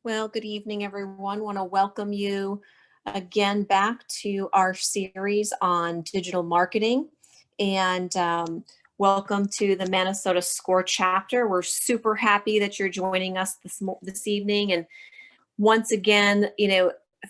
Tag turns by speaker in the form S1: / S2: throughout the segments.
S1: Well, good evening, everyone. Want to welcome you again back to our series on digital marketing, and welcome to the Minnesota Score chapter. We're super happy that you're joining us this evening. And once again,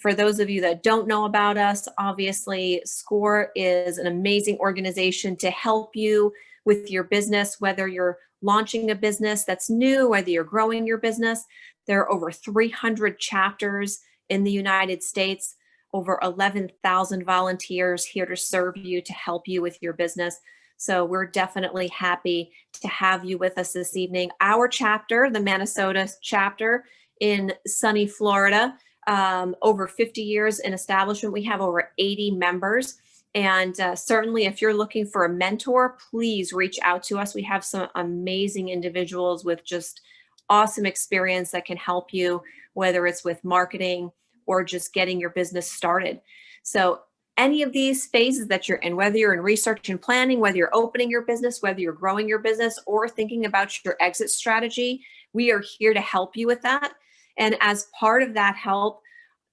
S1: for those of you that don't know about us, obviously Score is an amazing organization to help you with your business, whether you're launching a business that's new, whether you're growing your business. There are over 300 chapters in the United States, over 11,000 volunteers here to serve you, to help you with your business. So we're definitely happy to have you with us this evening. Our chapter, the Minnesota chapter in sunny Florida, over 50 years in establishment. We have over 80 members. And certainly if you're looking for a mentor, please reach out to us. We have some amazing individuals with just awesome experience that can help you, whether it's with marketing or just getting your business started. So any of these phases that you're in, whether you're in research and planning, whether you're opening your business, whether you're growing your business, or thinking about your exit strategy, we are here to help you with that. And as part of that help,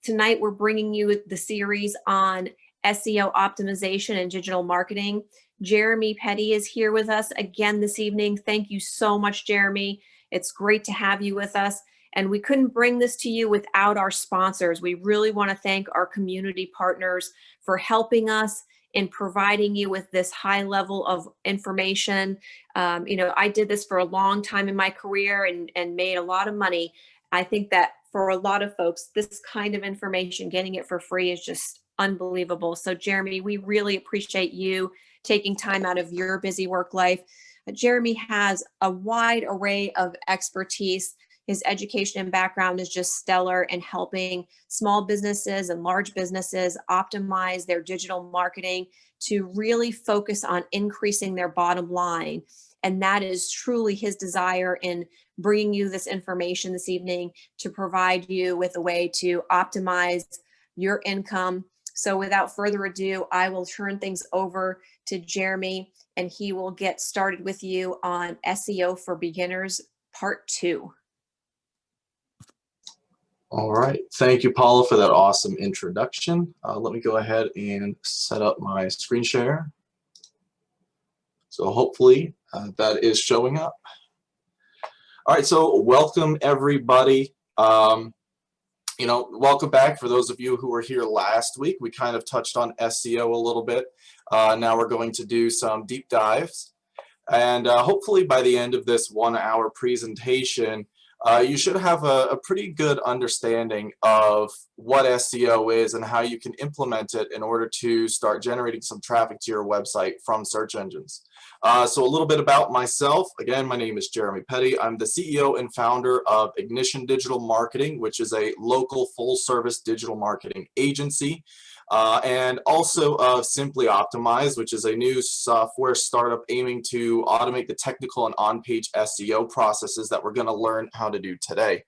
S1: tonight we're bringing you the series on SEO optimization and digital marketing. Jeremy Petty is here with us again this evening. Thank you so much, Jeremy. It's great to have you with us. And we couldn't bring this to you without our sponsors. We really want to thank our community partners for helping us in providing you with this high level of information. I did this for a long time in my career and made a lot of money. I think that for a lot of folks, this kind of information, getting it for free, is just unbelievable. So Jeremy, we really appreciate you taking time out of your busy work life. Jeremy has a wide array of expertise. His education and background is just stellar in helping small businesses and large businesses optimize their digital marketing to really focus on increasing their bottom line. And that is truly his desire in bringing you this information this evening, to provide you with a way to optimize your income. So without further ado, I will turn things over to Jeremy, and he will get started with you on SEO for Beginners, Part 2.
S2: All right, thank you, Paula, for that awesome introduction. Let me go ahead and set up my screen share. So hopefully that is showing up. All right, so welcome everybody. Welcome back. For those of you who were here last week, we kind of touched on SEO a little bit. Now we're going to do some deep dives. And hopefully by the end of this 1-hour presentation, you should have a pretty good understanding of what SEO is and how you can implement it in order to start generating some traffic to your website from search engines. So a little bit about myself. Again, my name is Jeremy Petty. I'm the CEO and founder of Ignition Digital Marketing, which is a local full-service digital marketing agency. And also of Simply Optimize, which is a new software startup aiming to automate the technical and on-page SEO processes that we're going to learn how to do today.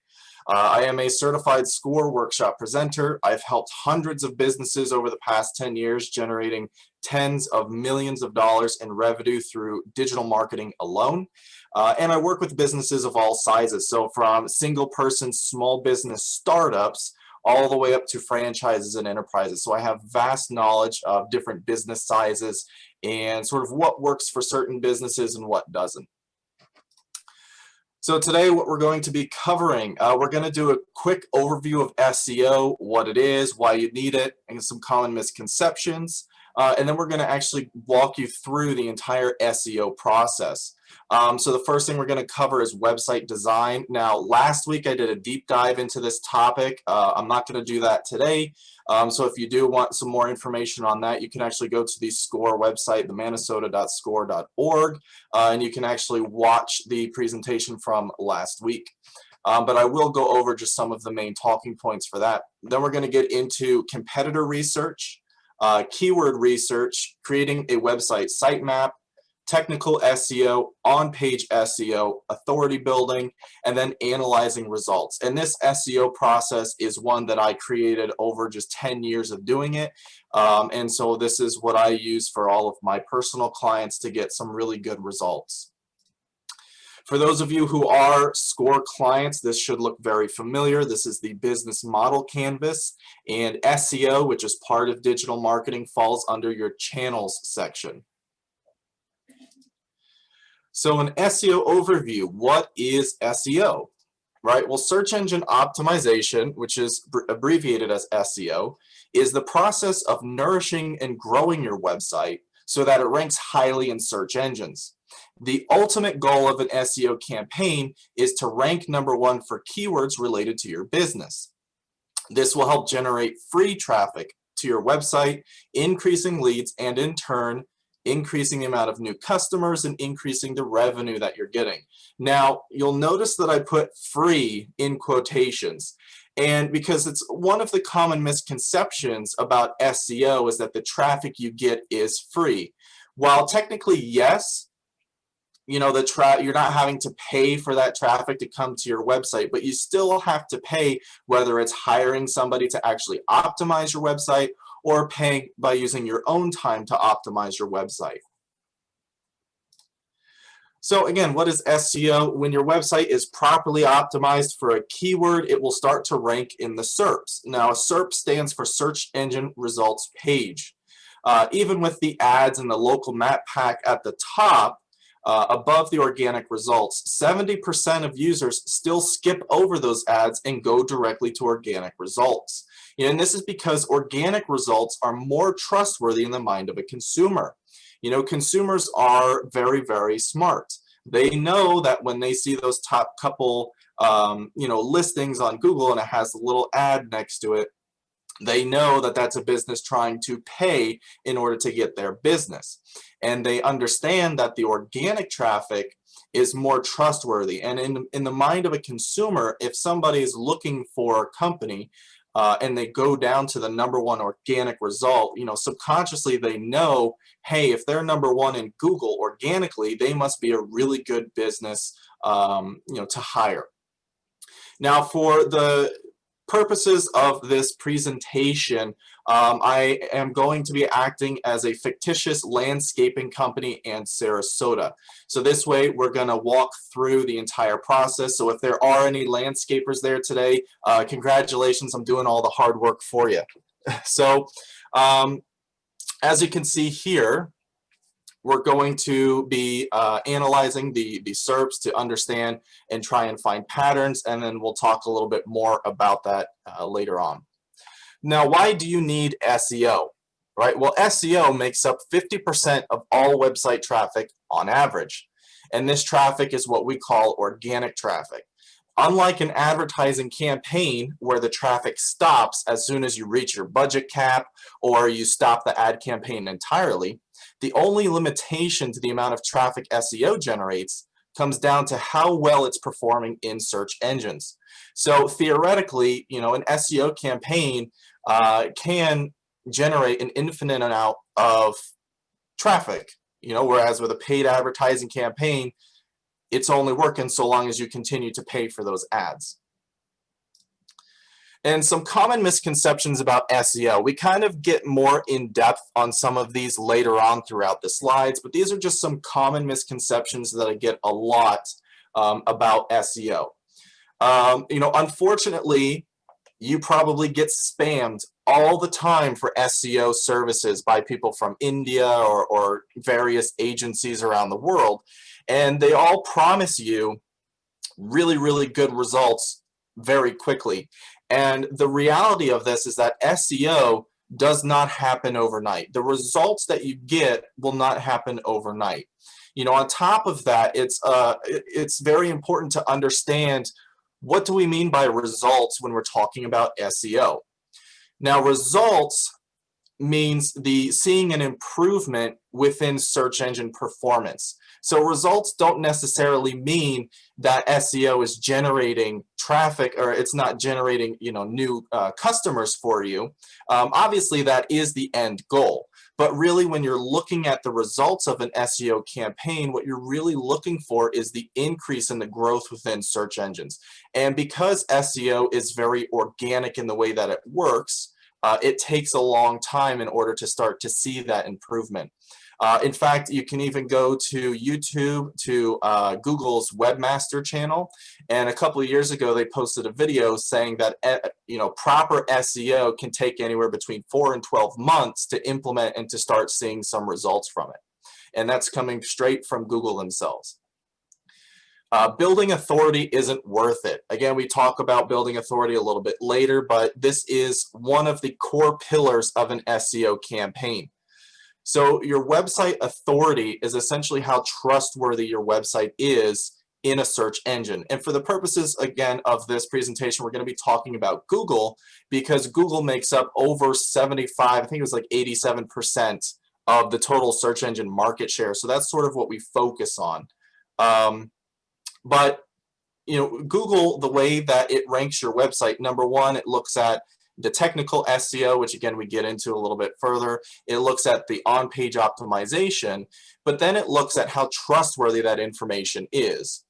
S2: I am a certified Score workshop presenter. I've helped hundreds of businesses over the past 10 years, generating tens of millions of dollars in revenue through digital marketing alone. And I work with businesses of all sizes, so from single-person small business startups all the way up to franchises and enterprises. So I have vast knowledge of different business sizes and sort of what works for certain businesses and what doesn't. So today what we're going to be covering, we're going to do a quick overview of SEO, what it is, why you need it, and some common misconceptions. And then we're going to actually walk you through the entire SEO process. So the first thing we're going to cover is website design. Now, last week I did a deep dive into this topic. I'm not going to do that today. So if you do want some more information on that, you can actually go to the Score website, the minnesota.score.org, and you can actually watch the presentation from last week. But I will go over just some of the main talking points for that. Then we're going to get into competitor research, keyword research, creating a website sitemap, technical SEO, on-page SEO, authority building, and then analyzing results. And this SEO process is one that I created over just 10 years of doing it. And so this is what I use for all of my personal clients to get some really good results. For those of you who are SCORE clients, this should look very familiar. This is the business model canvas, and SEO, which is part of digital marketing, falls under your channels section. So an SEO overview, what is SEO? Right, well, search engine optimization, which is abbreviated as SEO, is the process of nourishing and growing your website so that it ranks highly in search engines. The ultimate goal of an SEO campaign is to rank #1 for keywords related to your business. This will help generate free traffic to your website, increasing leads, and in turn, increasing the amount of new customers and increasing the revenue that you're getting. Now, you'll notice that I put free in quotations, and because it's one of the common misconceptions about SEO is that the traffic you get is free. While technically, yes, you know, you're not having to pay for that traffic to come to your website, but you still have to pay, whether it's hiring somebody to actually optimize your website or paying by using your own time to optimize your website. So again, what is SEO? When your website is properly optimized for a keyword, it will start to rank in the SERPs. Now, a SERP stands for Search Engine Results Page. Even with the ads and the local map pack at the top, above the organic results, 70% of users still skip over those ads and go directly to organic results. And this is because organic results are more trustworthy in the mind of a consumer. You know, consumers are very, very smart. They know that when they see those top couple, listings on Google and it has a little ad next to it, they know that that's a business trying to pay in order to get their business. And they understand that the organic traffic is more trustworthy. And in the mind of a consumer, if somebody is looking for a company and they go down to the #1 organic result, you know, subconsciously they know, hey, if they're #1 in Google organically, they must be a really good business, to hire. Now, for the purposes of this presentation, I am going to be acting as a fictitious landscaping company in Sarasota. So this way, we're going to walk through the entire process. So if there are any landscapers there today, congratulations, I'm doing all the hard work for you. So as you can see here, we're going to be analyzing the SERPs to understand and try and find patterns, and then we'll talk a little bit more about that later on. Now, why do you need SEO? Right? Well, SEO makes up 50% of all website traffic on average, and this traffic is what we call organic traffic. Unlike an advertising campaign where the traffic stops as soon as you reach your budget cap or you stop the ad campaign entirely, the only limitation to the amount of traffic SEO generates comes down to how well it's performing in search engines. So theoretically, you know, an SEO campaign can generate an infinite amount of traffic, you know, whereas with a paid advertising campaign, it's only working so long as you continue to pay for those ads. And some common misconceptions about SEO. We kind of get more in depth on some of these later on throughout the slides, but these are just some common misconceptions that I get a lot about SEO. Unfortunately, you probably get spammed all the time for SEO services by people from India or various agencies around the world. And they all promise you really, really good results very quickly. And the reality of this is that SEO does not happen overnight. The results that you get will not happen overnight. You know, on top of that, it's very important to understand, what do we mean by results when we're talking about SEO? Now, results means seeing an improvement within search engine performance. So results don't necessarily mean that SEO is generating traffic, or it's not generating, new customers for you. Obviously, that is the end goal. But really, when you're looking at the results of an SEO campaign, what you're really looking for is the increase in the growth within search engines. And because SEO is very organic in the way that it works, it takes a long time in order to start to see that improvement. In fact, you can even go to YouTube, to Google's Webmaster channel, and a couple of years ago they posted a video saying that proper SEO can take anywhere between 4 and 12 months to implement and to start seeing some results from it. And that's coming straight from Google themselves. Building authority isn't worth it. Again, we talk about building authority a little bit later, but this is one of the core pillars of an SEO campaign. So your website authority is essentially how trustworthy your website is in a search engine. And for the purposes, again, of this presentation, we're going to be talking about Google, because Google makes up over 75, I think it was like 87% of the total search engine market share. So that's sort of what we focus on. But Google, the way that it ranks your website, number one, it looks at the technical SEO, which again we get into a little bit further. It looks at the on-page optimization, but then it looks at how trustworthy that information is.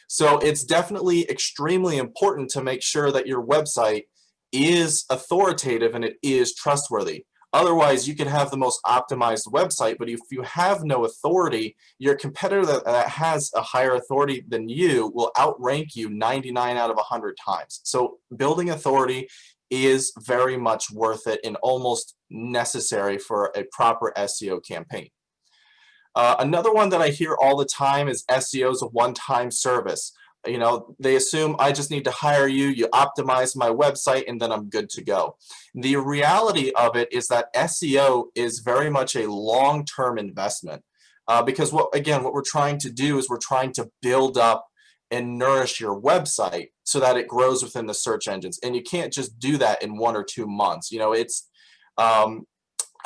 S2: So it's definitely extremely important to make sure that your website is authoritative and it is trustworthy. Otherwise, you can have the most optimized website, but if you have no authority, your competitor that has a higher authority than you will outrank you 99 out of 100 times. So building authority is very much worth it and almost necessary for a proper SEO campaign. Another one that I hear all the time is SEO is a one-time service. They assume I just need to hire you, you optimize my website, and then I'm good to go. The reality of it is that SEO is very much a long-term investment, because what we're trying to do is we're trying to build up and nourish your website so that it grows within the search engines. And you can't just do that in 1 or 2 months. It's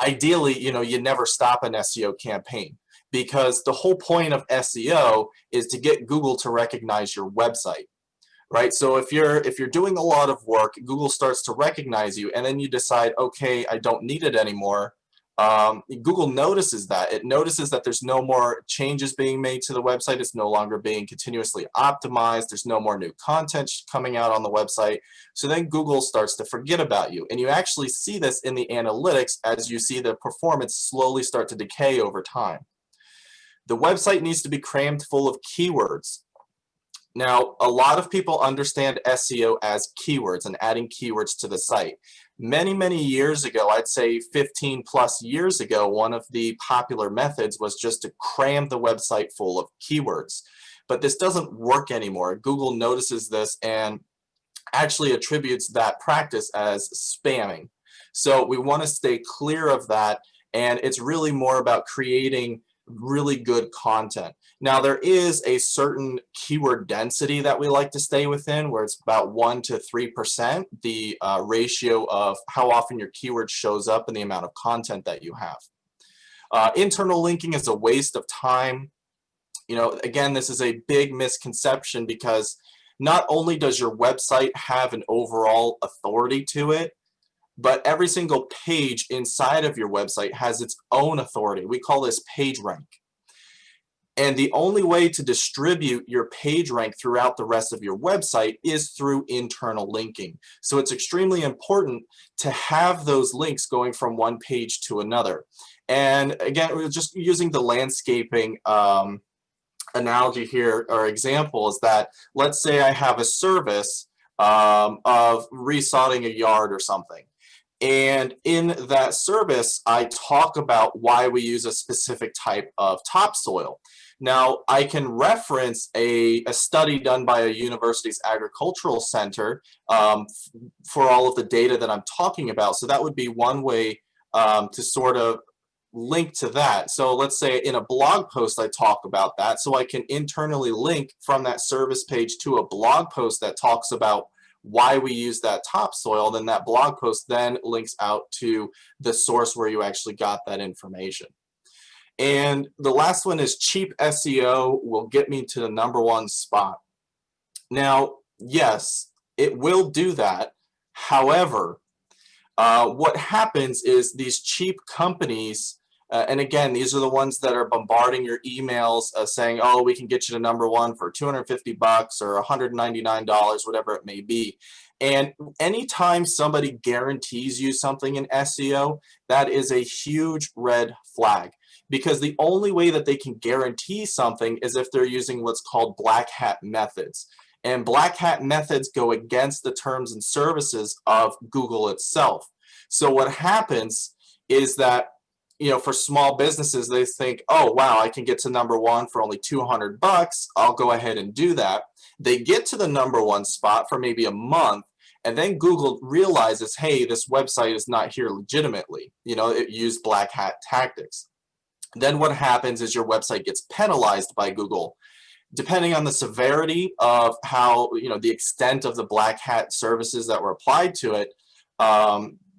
S2: ideally, you never stop an SEO campaign, because the whole point of SEO is to get Google to recognize your website, right? So if you're doing a lot of work, Google starts to recognize you, and then you decide, okay, I don't need it anymore. Google notices that. It notices that there's no more changes being made to the website. It's no longer being continuously optimized. There's no more new content coming out on the website. So then Google starts to forget about you. And you actually see this in the analytics as you see the performance slowly start to decay over time. The website needs to be crammed full of keywords. Now, a lot of people understand SEO as keywords and adding keywords to the site. Many, many years ago, I'd say 15 plus years ago, one of the popular methods was just to cram the website full of keywords. But this doesn't work anymore. Google notices this and actually attributes that practice as spamming. So we want to stay clear of that, and it's really more about creating really good content. Now, there is a certain keyword density that we like to stay within, where it's about 1 to 3%, the ratio of how often your keyword shows up and the amount of content that you have. Internal linking is a waste of time. Again, this is a big misconception, because not only does your website have an overall authority to it, but every single page inside of your website has its own authority. We call this page rank. And the only way to distribute your page rank throughout the rest of your website is through internal linking. So it's extremely important to have those links going from one page to another. And again, we're just using the landscaping analogy here, or example, is that, let's say I have a service of resodding a yard or something. And in that service, I talk about why we use a specific type of topsoil. Now, I can reference a study done by a university's agricultural center for all of the data that I'm talking about. So that would be one way to sort of link to that. So let's say in a blog post I talk about that, so I can internally link from that service page to a blog post that talks about why we use that topsoil. Then that blog post then links out to the source where you actually got that information. And the last one is cheap SEO will get me to the #1 spot. Now, yes, it will do that. However, what happens is these cheap companies, And again, these are the ones that are bombarding your emails saying, oh, we can get you to #1 for $250 or $199, whatever it may be. And anytime somebody guarantees you something in SEO, that is a huge red flag, because the only way that they can guarantee something is if they're using what's called black hat methods. And black hat methods go against the terms and services of Google itself. So what happens is that, you know, for small businesses, they think, oh, wow, I can get to #1 for only $200. I'll go ahead and do that. They get to the #1 spot for maybe a month, and then Google realizes, hey, this website is not here legitimately. You know, it used black hat tactics. Then what happens is your website gets penalized by Google. Depending on the severity of how, you know, the extent of the black hat services that were applied to it,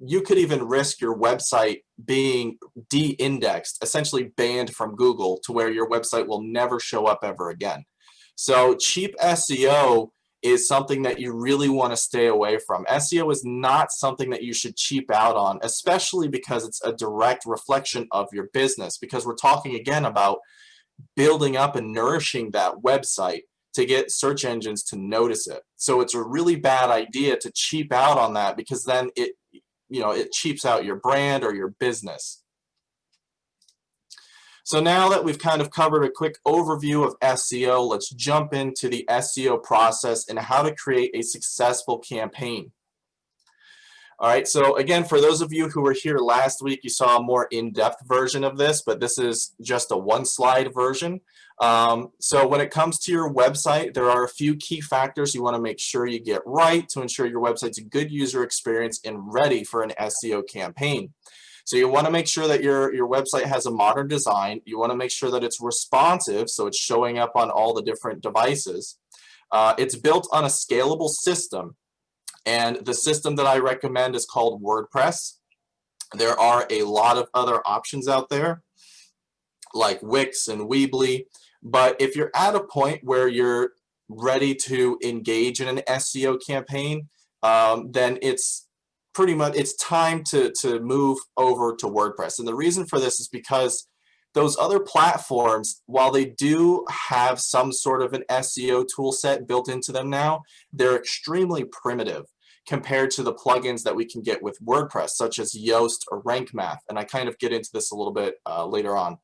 S2: you could even risk your website being de-indexed, essentially banned from Google, to where your website will never show up ever again. So cheap SEO is something that you really want to stay away from. SEO is not something that you should cheap out on, especially because it's a direct reflection of your business, because we're talking again about building up and nourishing that website to get search engines to notice it. So it's a really bad idea to cheap out on that, because then it, you know, it cheaps out your brand or your business. So now that we've kind of covered a quick overview of SEO, let's jump into the SEO process and how to create a successful campaign. All right, so again, for those of you who were here last week, you saw a more in-depth version of this, but this is just a one-slide version. So when it comes to your website, there are a few key factors you want to make sure you get right to ensure your website's a good user experience and ready for an SEO campaign. So you want to make sure that your website has a modern design. You want to make sure that it's responsive, so it's showing up on all the different devices. It's built on a scalable system. And the system that I recommend is called WordPress. There are a lot of other options out there, like Wix and Weebly. But if you're at a point where you're ready to engage in an SEO campaign, then it's time to move over to WordPress. And the reason for this is because those other platforms, while they do have some sort of an SEO tool set built into them now, they're extremely primitive compared to the plugins that we can get with WordPress, such as Yoast or Rank Math. And I kind of get into this a little bit later on.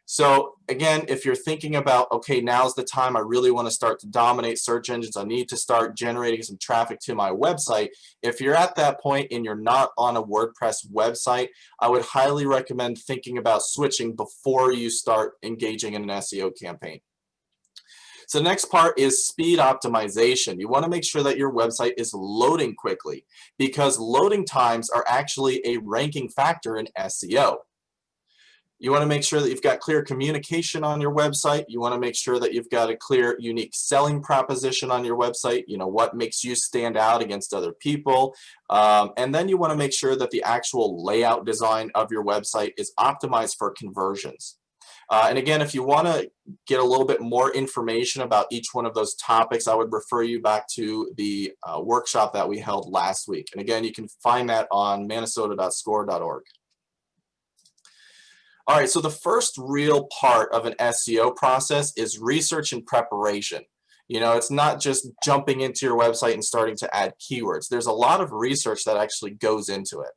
S2: So again, if you're thinking about, okay, now's the time I really want to start to dominate search engines, I need to start generating some traffic to my website. If you're at that point and you're not on a WordPress website, I would highly recommend thinking about switching before you start engaging in an SEO campaign. So the next part is speed optimization. You want to make sure that your website is loading quickly, because loading times are actually a ranking factor in SEO. You want to make sure that you've got clear communication on your website. You want to make sure that you've got a clear, unique selling proposition on your website. You know, what makes you stand out against other people. And then you want to make sure that the actual layout design of your website is optimized for conversions. And again, if you want to get a little bit more information about each one of those topics, I would refer you back to the workshop that we held last week. And again, you can find that on manasota.score.org. All right, so the first real part of an SEO process is research and preparation. You know, it's not just jumping into your website and starting to add keywords. There's a lot of research that actually goes into it.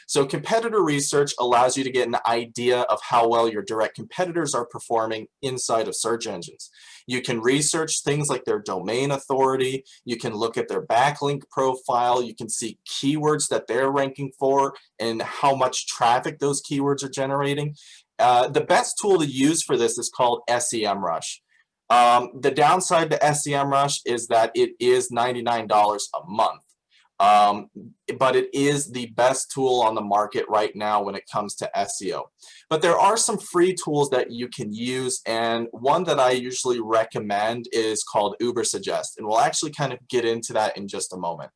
S2: So competitor research allows you to get an idea of how well your direct competitors are performing inside of search engines. You can research things like their domain authority. You can look at their backlink profile. You can see keywords that they're ranking for and how much traffic those keywords are generating. The best tool to use for this is called SEMrush. The downside to SEMrush is that it is $99 a month. But it is the best tool on the market right now when it comes to SEO. But there are some free tools that you can use, and one that I usually recommend is called Ubersuggest, and we'll actually kind of get into that in just a moment.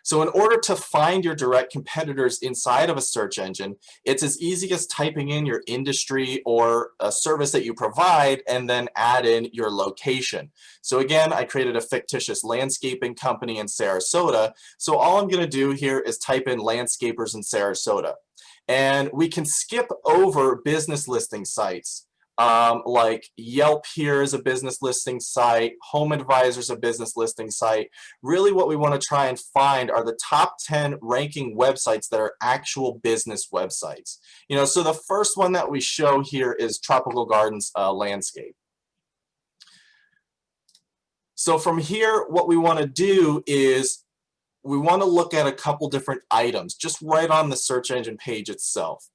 S2: So in order to find your direct competitors inside of a search engine, it's as easy as typing in your industry or a service that you provide and then add in your location. So again, I created a fictitious landscaping company in Sarasota. So all I'm going to do here is type in landscapers in Sarasota. And we can skip over business listing sites. Like Yelp here is a business listing site, Home Advisor is a business listing site. Really what we want to try and find are the top 10 ranking websites that are actual business websites. You know, so the first one that we show here is Tropical Gardens Landscape. So from here, what we want to do is we want to look at a couple different items just right on the search engine page itself.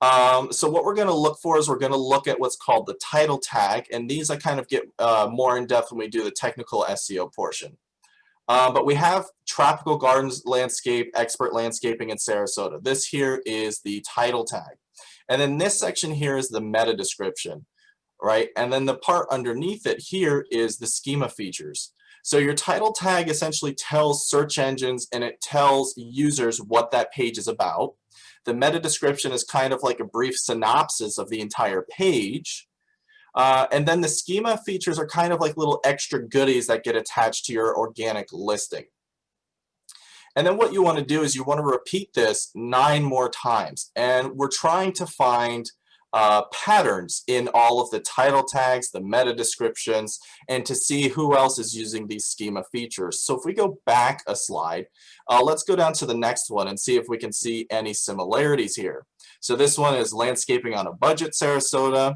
S2: So what we're going to look for is we're going to look at what's called the title tag, and these I kind of get more in depth when we do the technical SEO portion. But we have Tropical Gardens Landscape, Expert Landscaping in Sarasota. This here is the title tag. And then this section here is the meta description, right? And then the part underneath it here is the schema features. So your title tag essentially tells search engines and it tells users what that page is about. The meta description is kind of like a brief synopsis of the entire page. And then the schema features are kind of like little extra goodies that get attached to your organic listing. And then what you want to do is you want to repeat this 9 more times. And we're trying to find patterns in all of the title tags, the meta descriptions, and to see who else is using these schema features. So if we go back a slide, let's go down to the next one and see if we can see any similarities here. So this one is Landscaping on a Budget, Sarasota.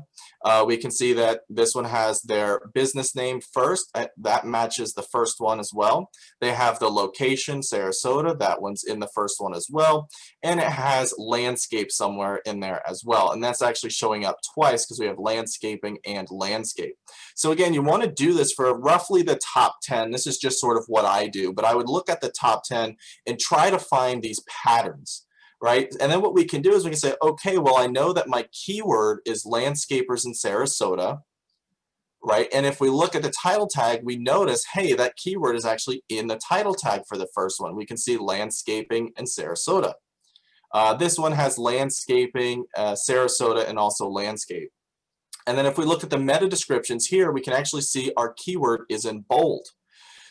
S2: We can see that this one has their business name first. That matches the first one as well. They have the location, Sarasota. That one's in the first one as well. And it has landscape somewhere in there as well. And that's actually showing up twice because we have landscaping and landscape. So again, you want to do this for roughly the top 10. This is just sort of what I do. But I would look at the top 10 and try to find these patterns. Right? And then what we can do is we can say, okay, well, I know that my keyword is landscapers in Sarasota, right? And if we look at the title tag, we notice, hey, that keyword is actually in the title tag for the first one. We can see landscaping in Sarasota. This one has landscaping, Sarasota, and also landscape. And then if we look at the meta descriptions here, we can actually see our keyword is in bold.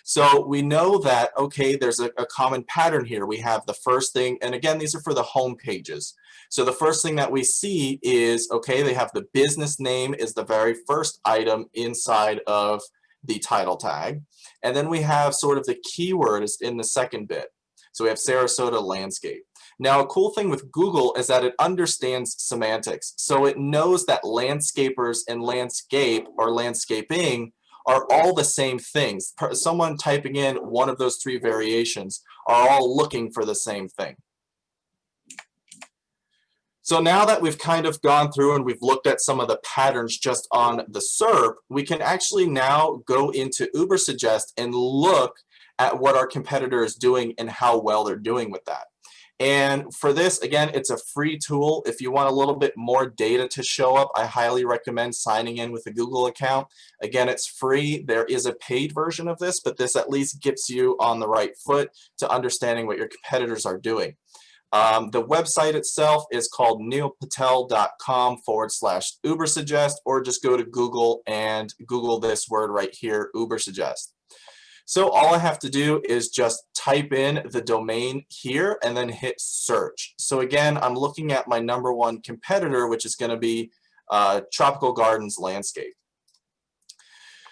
S2: So we know that, okay, there's a common pattern here. We have the first thing, and again, these are for the home pages. So the first thing that we see is, okay, they have the business name is the very first item inside of the title tag. And then we have sort of the keyword is in the second bit. So we have Sarasota landscape. Now, a cool thing with Google is that it understands semantics. So it knows that landscapers and landscape or landscaping are all the same things. Someone typing in one of those 3 variations are all looking for the same thing. So now that we've kind of gone through and we've looked at some of the patterns just on the SERP, we can actually now go into Ubersuggest and look at what our competitor is doing and how well they're doing with that. And for this, again, it's a free tool. If you want a little bit more data to show up, I highly recommend signing in with a Google account. Again, it's free. There is a paid version of this, but this at least gets you on the right foot to understanding what your competitors are doing. The website itself is called neilpatel.com/Ubersuggest, or just go to Google and Google this word right here, Ubersuggest. So all I have to do is just type in the domain here and then hit search. So again, I'm looking at my #1 competitor, which is going to be Tropical Gardens Landscape.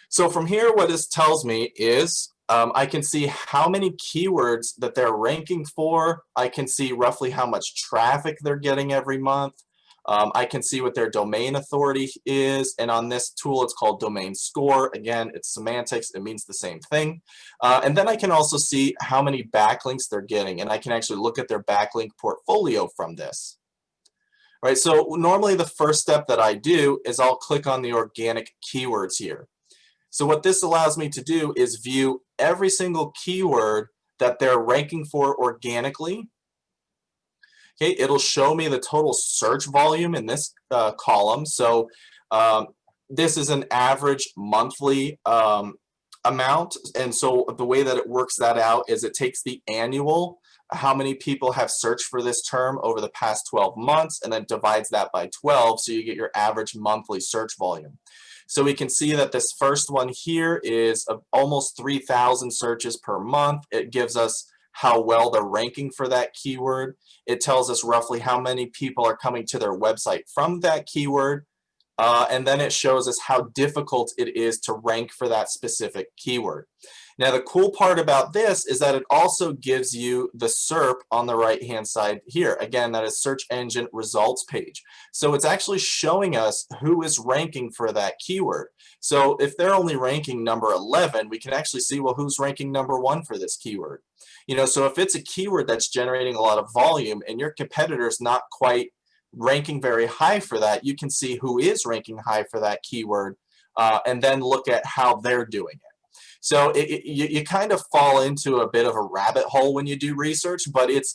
S2: So from here, what this tells me is I can see how many keywords that they're ranking for. I can see roughly how much traffic they're getting every month. I can see what their domain authority is, and on this tool it's called domain score. Again, it's semantics, it means the same thing. And then I can also see how many backlinks they're getting, and I can actually look at their backlink portfolio from this. Right, so normally the first step that I do is I'll click on the organic keywords here. So what this allows me to do is view every single keyword that they're ranking for organically. Okay, it'll show me the total search volume in this column. So this is an average monthly amount. And so the way that it works that out is it takes the annual, how many people have searched for this term over the past 12 months, and then divides that by 12, so you get your average monthly search volume. So we can see that this first one here is almost 3,000 searches per month. It gives us how well they're ranking for that keyword. It tells us roughly how many people are coming to their website from that keyword. And then it shows us how difficult it is to rank for that specific keyword. Now, the cool part about this is that it also gives you the SERP on the right-hand side here. Again, that is search engine results page. So it's actually showing us who is ranking for that keyword. So if they're only ranking number 11, we can actually see, well, who's ranking number 1 for this keyword? You know, so if it's a keyword that's generating a lot of volume and your competitor's not quite ranking very high for that, you can see who is ranking high for that keyword and then look at how they're doing it. So you kind of fall into a bit of a rabbit hole when you do research, but it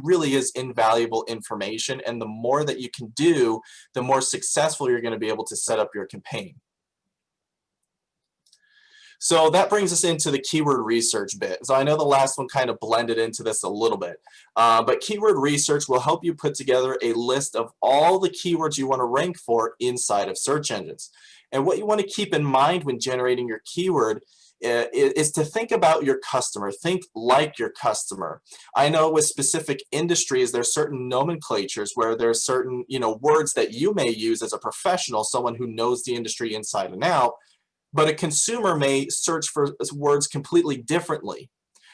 S2: really is invaluable information, and the more that you can do, the more successful you're going to be able to set up your campaign. So that brings us into the keyword research bit. So I know the last one kind of blended into this a little bit, but keyword research will help you put together a list of all the keywords you want to rank for inside of search engines. And what you want to keep in mind when generating your keyword is to think about your customer. Think like your customer. I know with specific industries, there's certain nomenclatures where there's certain, words that you may use as a professional, someone who knows the industry inside and out, but a consumer may search for words completely differently,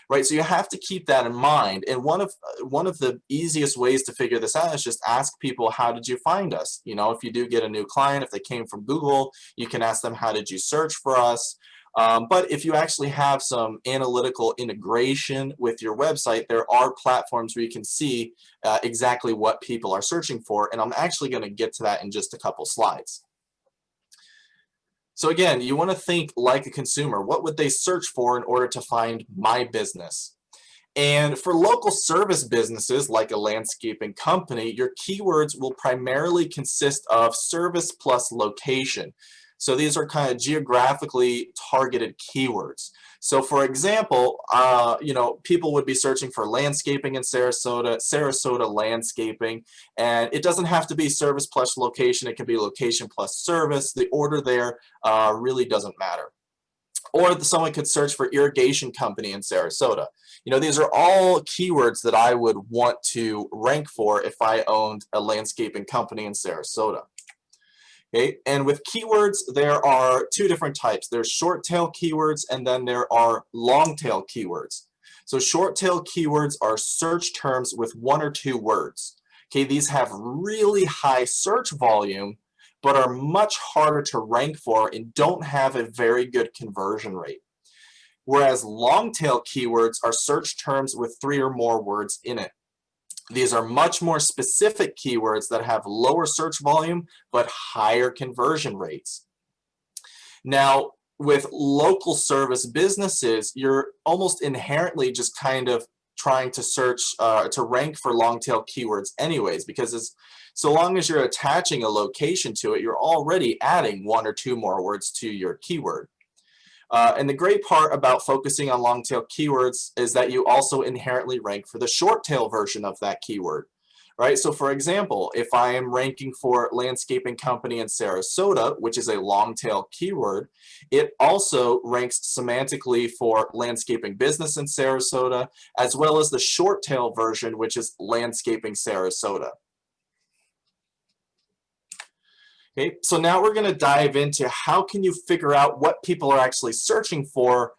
S2: right? So you have to keep that in mind. And one of the easiest ways to figure this out is just ask people, how did you find us? If you do get a new client, if they came from Google, you can ask them, how did you search for us? But if you actually have some analytical integration with your website, there are platforms where you can see exactly what people are searching for. And I'm actually going to get to that in just a couple slides. So again, you want to think like a consumer. What would they search for in order to find my business? And for local service businesses like a landscaping company, your keywords will primarily consist of service plus location. So these are kind of geographically targeted keywords. So for example, people would be searching for landscaping in Sarasota, Sarasota landscaping, and it doesn't have to be service plus location. It can be location plus service. The order there really doesn't matter. Or someone could search for irrigation company in Sarasota. These are all keywords that I would want to rank for if I owned a landscaping company in Sarasota. Okay, and with keywords, there are two different types. There's short tail keywords, and then there are long tail keywords. So short tail keywords are search terms with 1 or 2 words. Okay, these have really high search volume, but are much harder to rank for and don't have a very good conversion rate. Whereas long tail keywords are search terms with 3 or more words in it. These are much more specific keywords that have lower search volume, but higher conversion rates. Now, with local service businesses, you're almost inherently just kind of trying to search, to rank for long tail keywords anyways, because so long as you're attaching a location to it, you're already adding 1 or 2 more words to your keyword. And the great part about focusing on long tail keywords is that you also inherently rank for the short tail version of that keyword, right? So for example, if I am ranking for landscaping company in Sarasota, which is a long tail keyword, it also ranks semantically for landscaping business in Sarasota, as well as the short tail version, which is landscaping Sarasota. Okay, so now we're going to dive into how can you figure out what people are actually searching for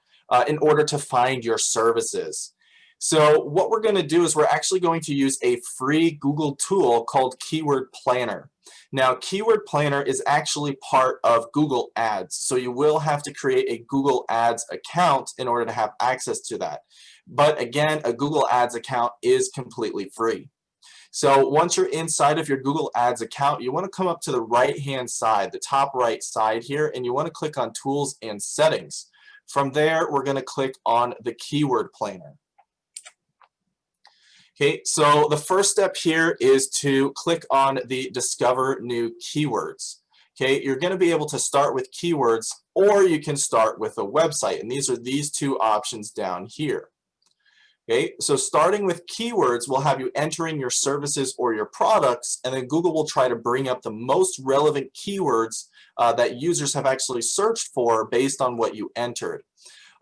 S2: in order to find your services. So what we're going to do is we're actually going to use a free Google tool called Keyword Planner. Now, Keyword Planner is actually part of Google Ads, so you will have to create a Google Ads account in order to have access to that. But again, a Google Ads account is completely free. So once you're inside of your Google Ads account, you want to come up to the right-hand side, the top right side here, and you want to click on Tools and Settings. From there, we're going to click on the Keyword Planner. Okay, so the first step here is to click on the Discover New Keywords. Okay, you're going to be able to start with keywords, or you can start with a website, and these are these 2 options down here. Okay, so starting with keywords will have you entering your services or your products, and then Google will try to bring up the most relevant keywords that users have actually searched for based on what you entered.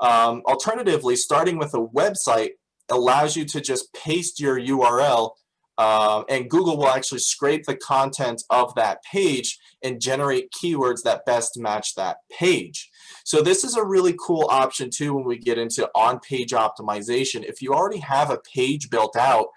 S2: Alternatively, starting with a website allows you to just paste your URL, and Google will actually scrape the content of that page and generate keywords that best match that page. So this is a really cool option too when we get into on-page optimization. If you already have a page built out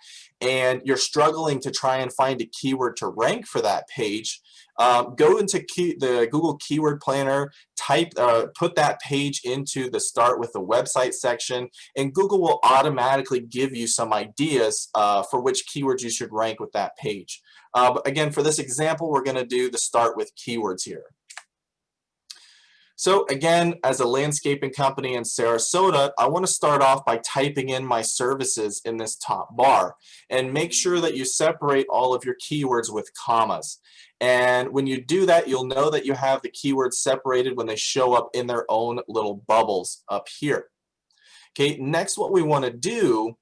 S2: and you're struggling to try and find a keyword to rank for that page, go into the Google Keyword Planner, put that page into the Start with the Website section, and Google will automatically give you some ideas for which keywords you should rank with that page. But again, for this example, we're going to do the Start with Keywords here. So again, as a landscaping company in Sarasota, I want to start off by typing in my services in this top bar, and make sure that you separate all of your keywords with commas. And when you do that, you'll know that you have the keywords separated when they show up in their own little bubbles up here. Okay, next what we want to do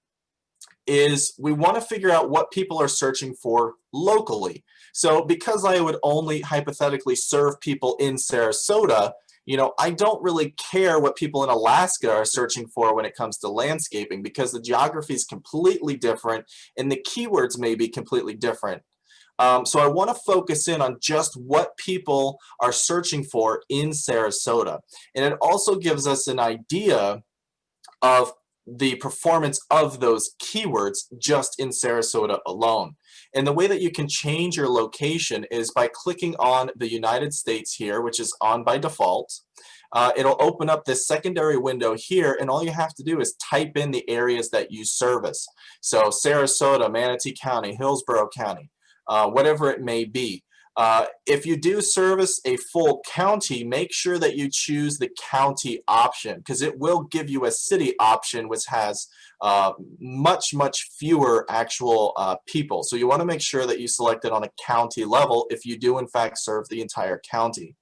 S2: is we want to figure out what people are searching for locally. So because I would only hypothetically serve people in Sarasota, I don't really care what people in Alaska are searching for when it comes to landscaping, because the geography is completely different and the keywords may be completely different. So I want to focus in on just what people are searching for in Sarasota. And it also gives us an idea of the performance of those keywords just in Sarasota alone. And the way that you can change your location is by clicking on the United States here, which is on by default. It'll open up this secondary window here, and all you have to do is type in the areas that you service. So Sarasota, Manatee County, Hillsborough County, whatever it may be. If you do service a full county, make sure that you choose the county option, because it will give you a city option which has much fewer actual people. So you want to make sure that you select it on a county level if you do in fact serve the entire county.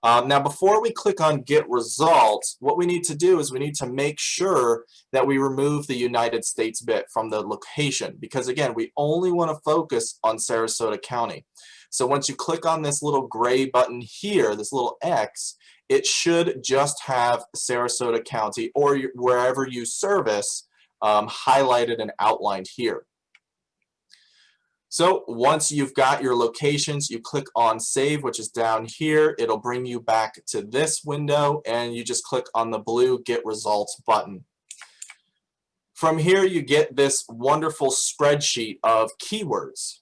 S2: Now before we click on Get Results, what we need to do is we need to make sure that we remove the United States bit from the location, because again, we only want to focus on Sarasota County. So once you click on this little gray button here, this little X, it should just have Sarasota County or wherever you service highlighted and outlined here. So once you've got your locations, you click on Save, which is down here. It'll bring you back to this window, and you just click on the blue Get Results button. From here, you get this wonderful spreadsheet of keywords.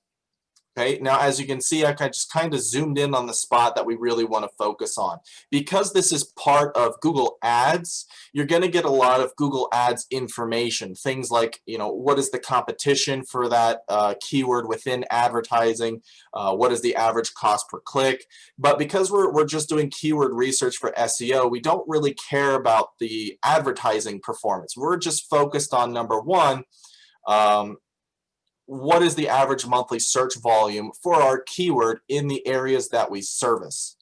S2: Okay, now as you can see, I just kind of zoomed in on the spot that we really want to focus on. Because this is part of Google Ads, you're going to get a lot of Google Ads information. Things like, what is the competition for that keyword within advertising? What is the average cost per click? But because we're just doing keyword research for SEO, we don't really care about the advertising performance. We're just focused on number one, what is the average monthly search volume for our keyword in the areas that we service.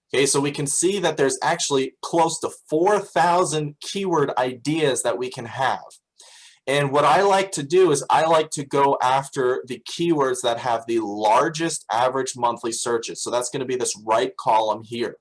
S2: Okay, so we can see that there's actually close to 4,000 keyword ideas that we can have. And what I like to do is I like to go after the keywords that have the largest average monthly searches. So that's going to be this right column here.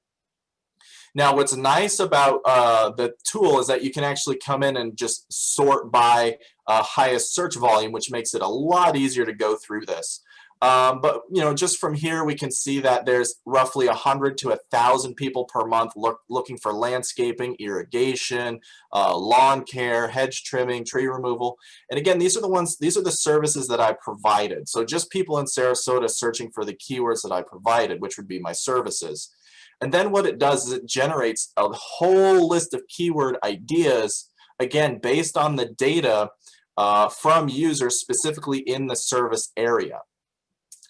S2: Now, what's nice about the tool is that you can actually come in and just sort by highest search volume, which makes it a lot easier to go through this. But just from here, we can see that there's roughly 100 to 1,000 people per month looking for landscaping, irrigation, lawn care, hedge trimming, tree removal. And again, these are the services that I provided. So just people in Sarasota searching for the keywords that I provided, which would be my services. And then what it does is it generates a whole list of keyword ideas, again, based on the data from users specifically in the service area.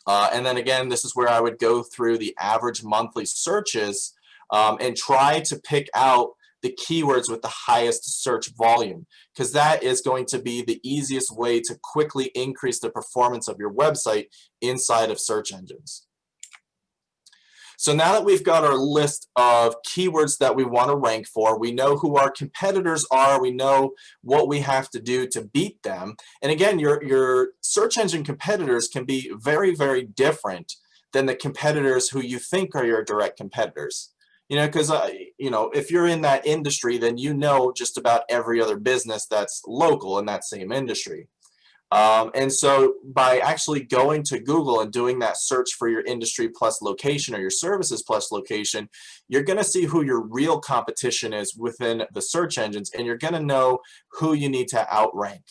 S2: And then again, this is where I would go through the average monthly searches and try to pick out the keywords with the highest search volume, because that is going to be the easiest way to quickly increase the performance of your website inside of search engines. So now that we've got our list of keywords that we want to rank for, we know who our competitors are, we know what we have to do to beat them. And again, your search engine competitors can be very different than the competitors who you think are your direct competitors. You know, because you know, if you're in that industry, then you know just about every other business that's local in that same industry. And so by actually going to Google and doing that search for your industry plus location or your services plus location, you're going to see who your real competition is within the search engines, and you're going to know who you need to outrank.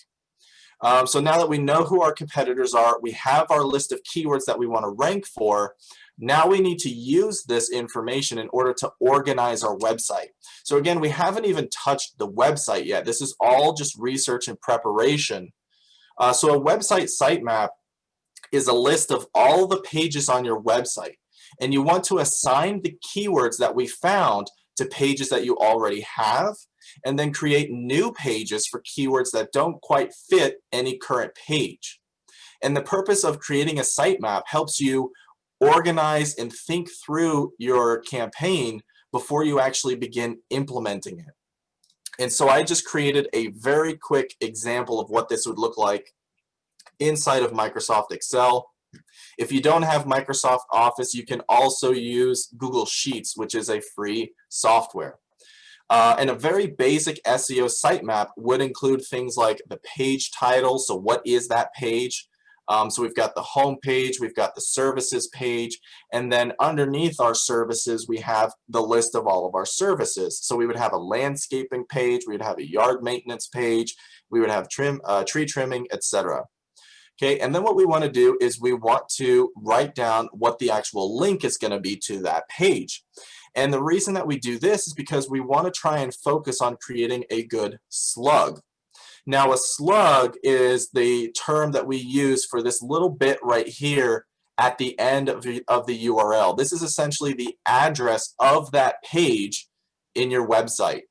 S2: So now that we know who our competitors are, we have our list of keywords that we want to rank for. Now we need to use this information in order to organize our website. So again, we haven't even touched the website yet. This is all just research and preparation. So a website sitemap is a list of all the pages on your website, and you want to assign the keywords that we found to pages that you already have, and then create new pages for keywords that don't quite fit any current page. And the purpose of creating a sitemap helps you organize and think through your campaign before you actually begin implementing it. And so I just created a very quick example of what this would look like inside of Microsoft Excel. If you don't have Microsoft Office, you can also use Google Sheets, which is a free software. And a very basic SEO sitemap would include things like the page title. So what is that page? So we've got the home page, we've got the services page, and then underneath our services, we have the list of all of our services. So we would have a landscaping page, we would have a yard maintenance page, we would have tree trimming, etc. Okay, and then what we want to do is we want to write down what the actual link is going to be to that page. And the reason that we do this is because we want to try and focus on creating a good slug. Now, a slug is the term that we use for this little bit right here at the end of the URL. This is essentially the address of that page in your website.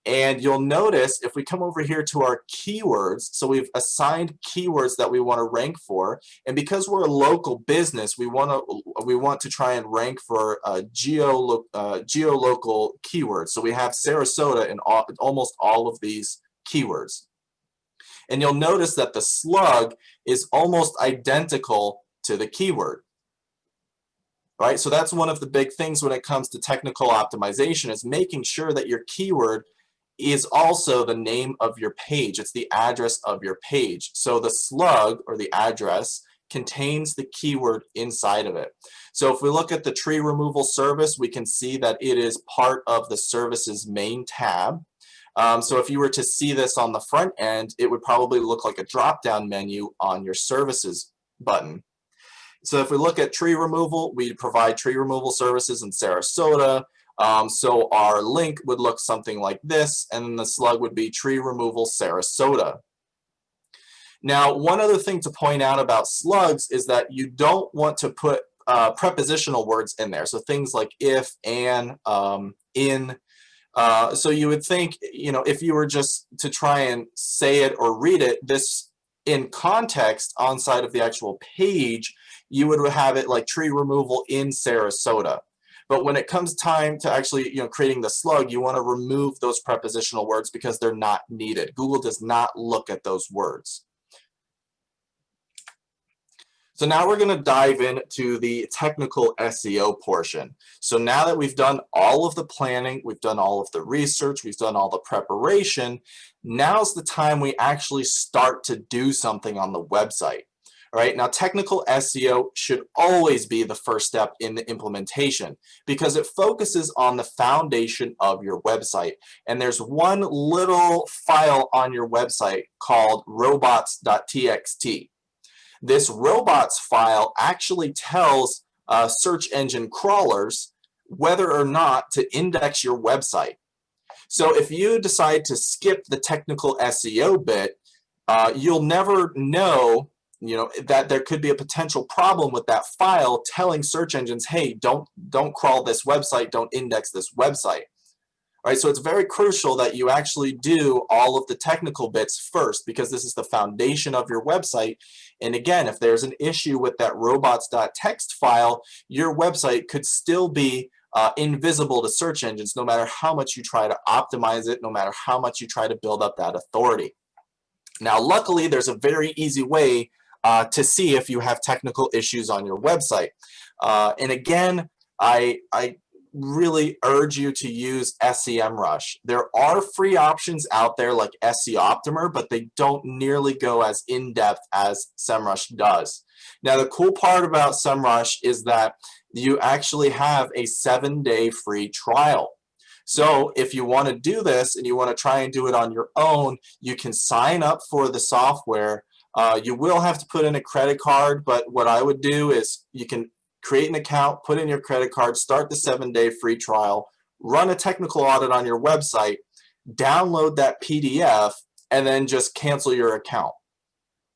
S2: And you'll notice if we come over here to our keywords, so we've assigned keywords that we want to rank for, and because we're a local business, we want to try and rank for geolocal keywords. So we have Sarasota in almost all of these keywords. And you'll notice that the slug is almost identical to the keyword. Right? So that's one of the big things when it comes to technical optimization, is making sure that your keyword is also the name of your page. It's the address of your page. So the slug, or the address, contains the keyword inside of it. So if we look at the tree removal service, we can see that it is part of the services main tab. So if you were to see this on the front end, it would probably look like a drop-down menu on your services button. So if we look at tree removal, we provide tree removal services in Sarasota. So our link would look something like this, and then the slug would be tree removal Sarasota. Now, one other thing to point out about slugs is that you don't want to put prepositional words in there. So things like if, and, in. So you would think, you know, if you were just to try and say it or read it, this in context on side of the actual page, you would have it like tree removal in Sarasota. But when it comes time to actually, you know, creating the slug, you want to remove those prepositional words because they're not needed. Google does not look at those words. So now we're going to dive into the technical SEO portion. So now that we've done all of the planning, we've done all of the research, we've done all the preparation, now's the time we actually start to do something on the website. All right, now technical SEO should always be the first step in the implementation because it focuses on the foundation of your website. And there's one little file on your website called robots.txt. This robots file actually tells search engine crawlers whether or not to index your website. So if you decide to skip the technical SEO bit, you'll never know, you know, that there could be a potential problem with that file telling search engines, hey, don't crawl this website, don't index this website. All right, so it's very crucial that you actually do all of the technical bits first because this is the foundation of your website. And again, if there's an issue with that robots.txt file, your website could still be invisible to search engines no matter how much you try to optimize it, no matter how much you try to build up that authority. Now, luckily, there's a very easy way to see if you have technical issues on your website. And again, I really urge you to use SEMrush. There are free options out there like SEOptimer, but they don't nearly go as in-depth as SEMrush does. Now, the cool part about SEMrush is that you actually have a 7-day free trial. So if you want to do this and you want to try and do it on your own, you can sign up for the software. You will have to put in a credit card, but what I would do is you can create an account, put in your credit card, start the 7-day free trial, run a technical audit on your website, download that PDF, and then just cancel your account.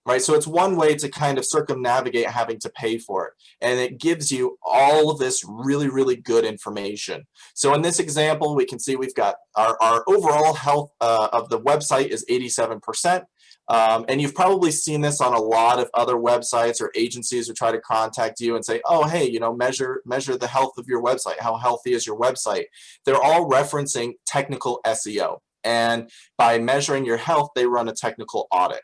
S2: Right, so it's one way to kind of circumnavigate having to pay for it, and it gives you all of this really, really good information. So in this example, we can see we've got our overall health of the website is 87%, and you've probably seen this on a lot of other websites or agencies who try to contact you and say, oh, hey, you know, measure the health of your website. How healthy is your website? They're all referencing technical SEO, and by measuring your health, they run a technical audit.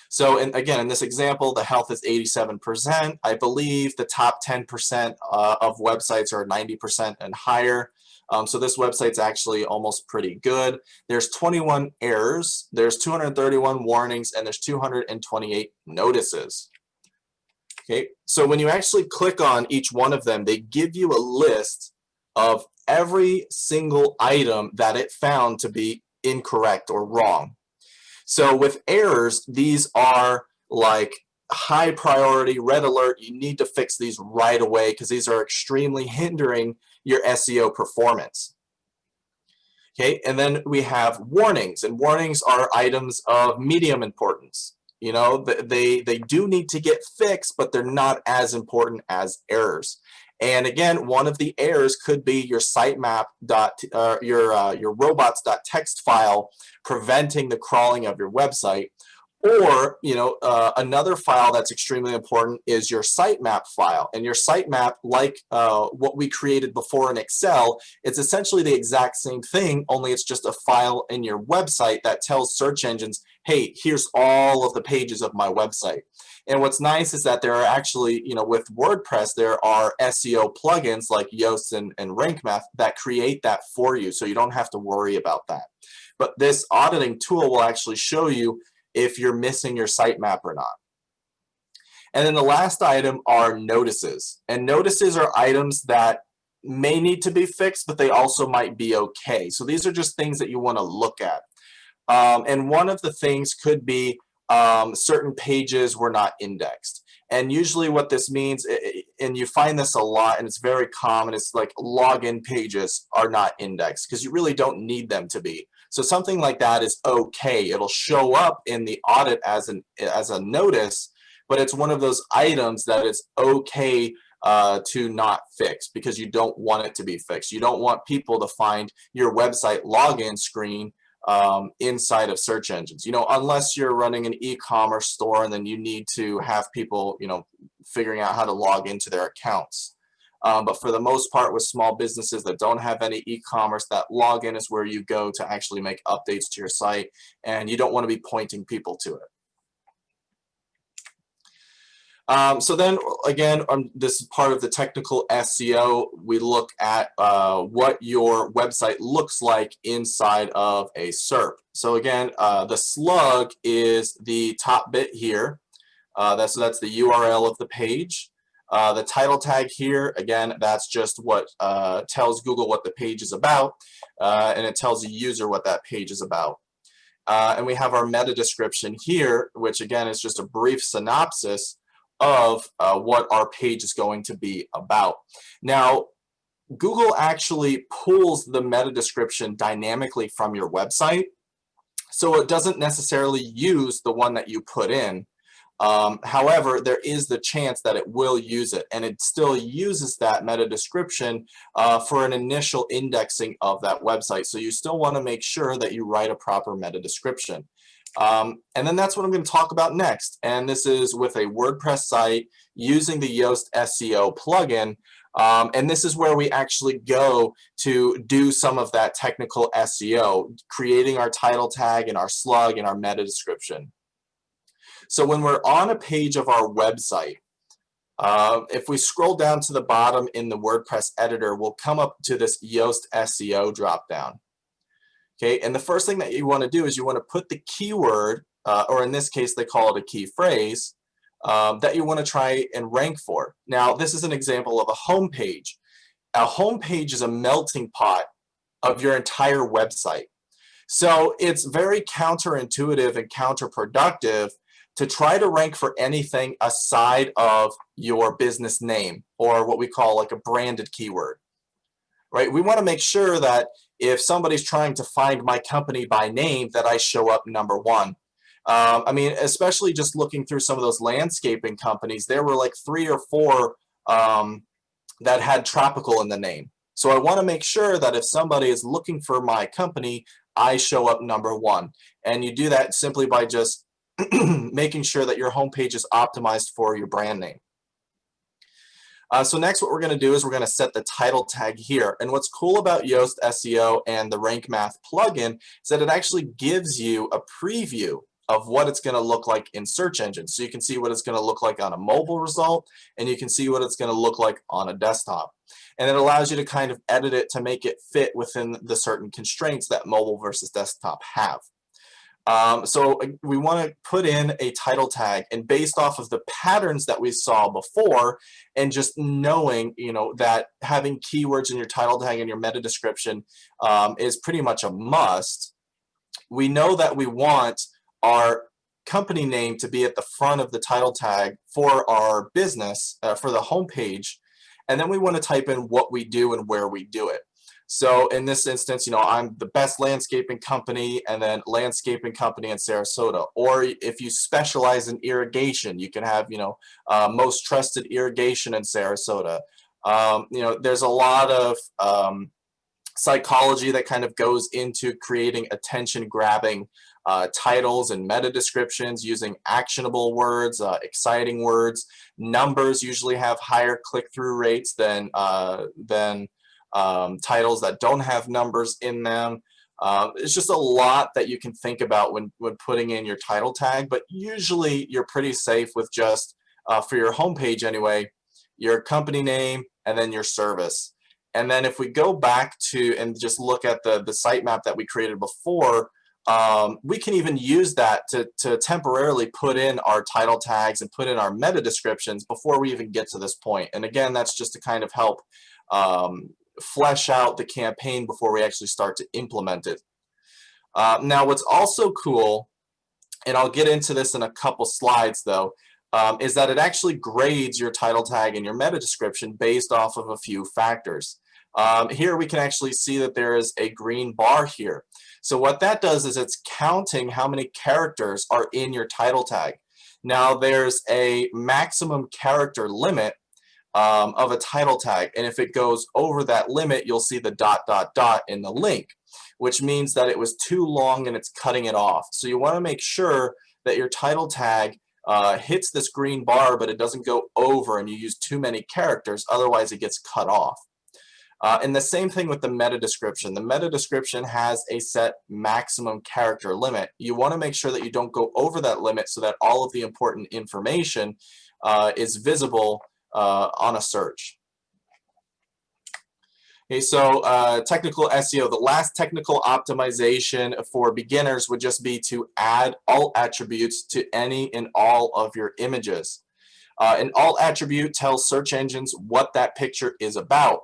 S2: So again, in this example, the health is 87%. I believe the top 10% of websites are 90% and higher. So this website's actually almost pretty good. There's 21 errors, there's 231 warnings, and there's 228 notices. Okay, so when you actually click on each one of them, they give you a list of every single item that it found to be incorrect or wrong. So with errors, these are like high priority, red alert. You need to fix these right away because these are extremely hindering your SEO performance. Okay, and then we have warnings, and warnings are items of medium importance. You know, they do need to get fixed, but they're not as important as errors. And again, one of the errors could be your sitemap your robots.txt file preventing the crawling of your website. Or, you know, another file that's extremely important is your sitemap file. And your sitemap, like what we created before in Excel, it's essentially the exact same thing, only it's just a file in your website that tells search engines, hey, here's all of the pages of my website. And what's nice is that there are actually, you know, with WordPress, there are SEO plugins like Yoast and Rank Math that create that for you, so you don't have to worry about that. But this auditing tool will actually show you if you're missing your sitemap or not. And then the last item are notices. And notices are items that may need to be fixed, but they also might be okay. So these are just things that you want to look at. And one of the things could be certain pages were not indexed. And usually what this means, and you find this a lot, and it's very common, it's like login pages are not indexed because you really don't need them to be. So something like that is okay. It'll show up in the audit as a notice, but it's one of those items that it's okay to not fix because you don't want it to be fixed. You don't want people to find your website login screen inside of search engines, you know, unless you're running an e-commerce store and then you need to have people, you know, figuring out how to log into their accounts. But for the most part, with small businesses that don't have any e-commerce, that login is where you go to actually make updates to your site, and you don't want to be pointing people to it. So then again, this is part of the technical SEO. We look at what your website looks like inside of a SERP. So again, the slug is the top bit here. That's the URL of the page. The title tag here, again, that's just what tells Google what the page is about, and it tells the user what that page is about. And we have our meta description here, which again is just a brief synopsis of what our page is going to be about. Now, Google actually pulls the meta description dynamically from your website, so it doesn't necessarily use the one that you put in. However, there is the chance that it will use it, and it still uses that meta description for an initial indexing of that website. So you still want to make sure that you write a proper meta description. And then that's what I'm going to talk about next. And this is with a WordPress site using the Yoast Seo plugin. And this is where we actually go to do some of that technical SEO, creating our title tag and our slug and our meta description. So when we're on a page of our website, If we scroll down to the bottom in the WordPress editor, we'll come up to this Yoast SEO dropdown. Okay, and the first thing that you want to do is you want to put the keyword, or in this case they call it a key phrase, that you want to try and rank for. Now, this is an example of a home page. A home page is a melting pot of your entire website. So it's very counterintuitive and counterproductive to try to rank for anything aside of your business name, or what we call like a branded keyword, right? We want to make sure that if somebody's trying to find my company by name, that I show up #1. I mean, especially just looking through some of those landscaping companies, there were like 3 or 4 that had tropical in the name. So I want to make sure that if somebody is looking for my company, I show up #1. And you do that simply by just making sure that your homepage is optimized for your brand name. So next, what we're going to do is we're going to set the title tag here. And what's cool about Yoast SEO and the Rank Math plugin is that it actually gives you a preview of what it's going to look like in search engines. So you can see what it's going to look like on a mobile result, and you can see what it's going to look like on a desktop. And it allows you to kind of edit it to make it fit within the certain constraints that mobile versus desktop have. So we want to put in a title tag, and based off of the patterns that we saw before, and just knowing, you know, that having keywords in your title tag and your meta description is pretty much a must. We know that we want our company name to be at the front of the title tag for our business, for the home page, and then we want to type in what we do and where we do it. So in this instance, you know, I'm the best landscaping company, and then landscaping company in Sarasota. Or if you specialize in irrigation, you can have, you know, most trusted irrigation in Sarasota. You know, there's a lot of psychology that kind of goes into creating attention-grabbing titles and meta descriptions using actionable words, exciting words. Numbers usually have higher click-through rates than titles that don't have numbers in them. It's just a lot that you can think about when putting in your title tag, but usually you're pretty safe with just, for your homepage anyway, your company name and then your service. And then if we go back to and just look at the sitemap that we created before, we can even use that to temporarily put in our title tags and put in our meta descriptions before we even get to this point. And again, that's just to kind of help flesh out the campaign before we actually start to implement it. Now, what's also cool, and I'll get into this in a couple slides though, is that it actually grades your title tag and your meta description based off of a few factors. Here we can actually see that there is a green bar here. So what that does is it's counting how many characters are in your title tag. Now there's a maximum character limit of a title tag, and if it goes over that limit, you'll see the ... in the link, which means that it was too long and it's cutting it off. So you want to make sure that your title tag hits this green bar, but it doesn't go over and you use too many characters, otherwise it gets cut off. And the same thing with the meta description. The meta description has a set maximum character limit. You want to make sure that you don't go over that limit so that all of the important information is visible on a search. Okay, so technical SEO, the last technical optimization for beginners would just be to add alt attributes to any and all of your images. An alt attribute tells search engines what that picture is about.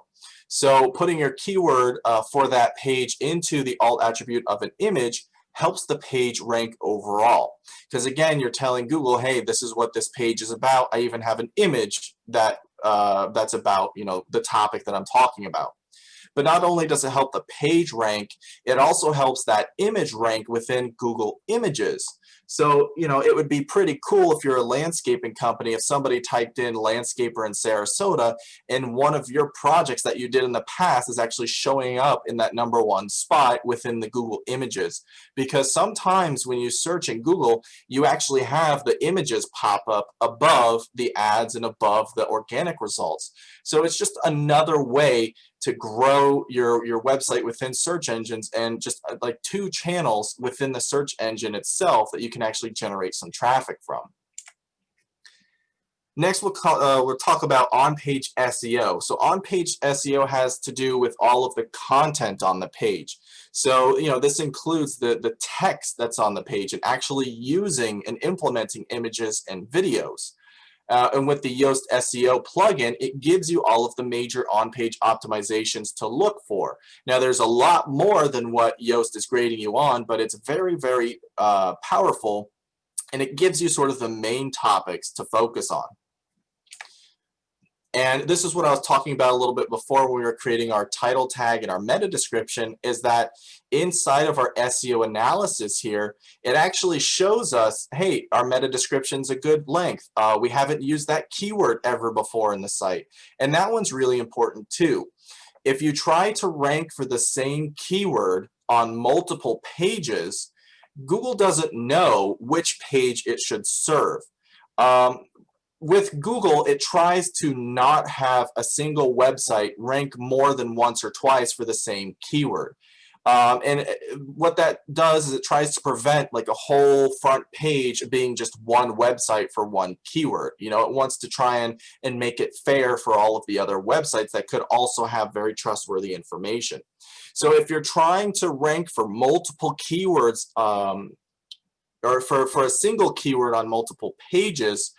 S2: So putting your keyword for that page into the alt attribute of an image helps the page rank overall. Because again, you're telling Google, hey, this is what this page is about. I even have an image that that's about, you know, the topic that I'm talking about. But not only does it help the page rank, it also helps that image rank within Google Images. So, you know, it would be pretty cool if you're a landscaping company, if somebody typed in landscaper in Sarasota and one of your projects that you did in the past is actually showing up in that #1 spot within the Google Images. Because sometimes when you search in Google, you actually have the images pop up above the ads and above the organic results. So it's just another way to grow your website within search engines, and just like 2 channels within the search engine itself that you can actually generate some traffic from. Next, we'll talk about on-page SEO. So on-page SEO has to do with all of the content on the page. So, this includes the text that's on the page and actually using and implementing images and videos. And with the Yoast SEO plugin, it gives you all of the major on-page optimizations to look for. Now, there's a lot more than what Yoast is grading you on, but it's very, very powerful, and it gives you sort of the main topics to focus on. And this is what I was talking about a little bit before when we were creating our title tag and our meta description, is that inside of our SEO analysis here, it actually shows us, hey, our meta description's a good length. We haven't used that keyword ever before in the site. And that one's really important too. If you try to rank for the same keyword on multiple pages, Google doesn't know which page it should serve. With Google, it tries to not have a single website rank more than once or twice for the same keyword. And what that does is it tries to prevent like a whole front page being just one website for one keyword. It wants to try and make it fair for all of the other websites that could also have very trustworthy information. So if you're trying to rank for multiple keywords or for a single keyword on multiple pages,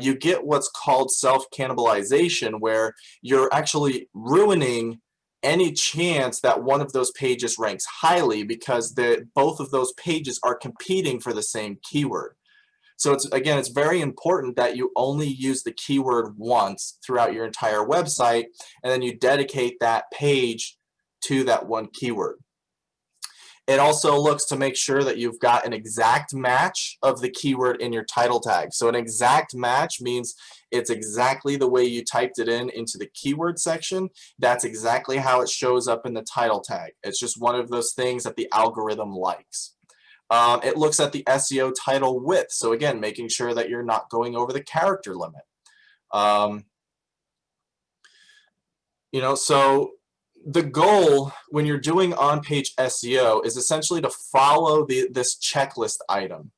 S2: you get what's called self-cannibalization, where you're actually ruining any chance that one of those pages ranks highly because both of those pages are competing for the same keyword. So it's very important that you only use the keyword once throughout your entire website, and then you dedicate that page to that one keyword. It also looks to make sure that you've got an exact match of the keyword in your title tag. So an exact match means it's exactly the way you typed it into the keyword section. That's exactly how it shows up in the title tag. It's just one of those things that the algorithm likes. It looks at the SEO title width. So again, making sure that you're not going over the character limit. So the goal when you're doing on-page SEO is essentially to follow this checklist item,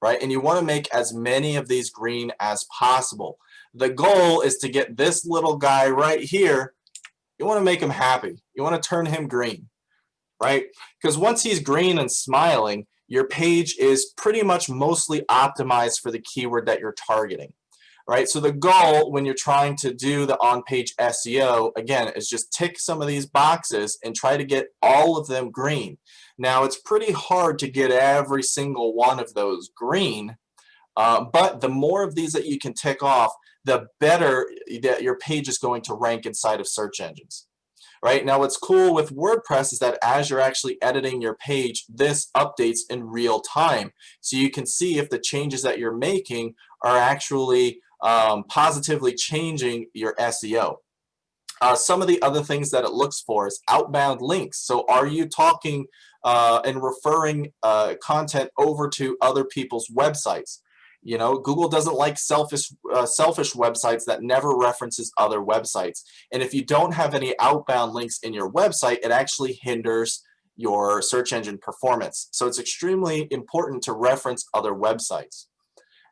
S2: right? And you want to make as many of these green as possible. The goal is to get this little guy right here. You want to make him happy. You want to turn him green, right? Because once he's green and smiling, your page is pretty much mostly optimized for the keyword that you're targeting. Right, so the goal when you're trying to do the on-page SEO, again, is just tick some of these boxes and try to get all of them green. Now, it's pretty hard to get every single one of those green, but the more of these that you can tick off, the better that your page is going to rank inside of search engines. Right, now what's cool with WordPress is that as you're actually editing your page, this updates in real time. So you can see if the changes that you're making are actually positively changing your SEO. Some of the other things that it looks for is outbound links. So are you talking and referring content over to other people's websites? Google doesn't like selfish websites that never references other websites. And if you don't have any outbound links in your website, it actually hinders your search engine performance. So it's extremely important to reference other websites.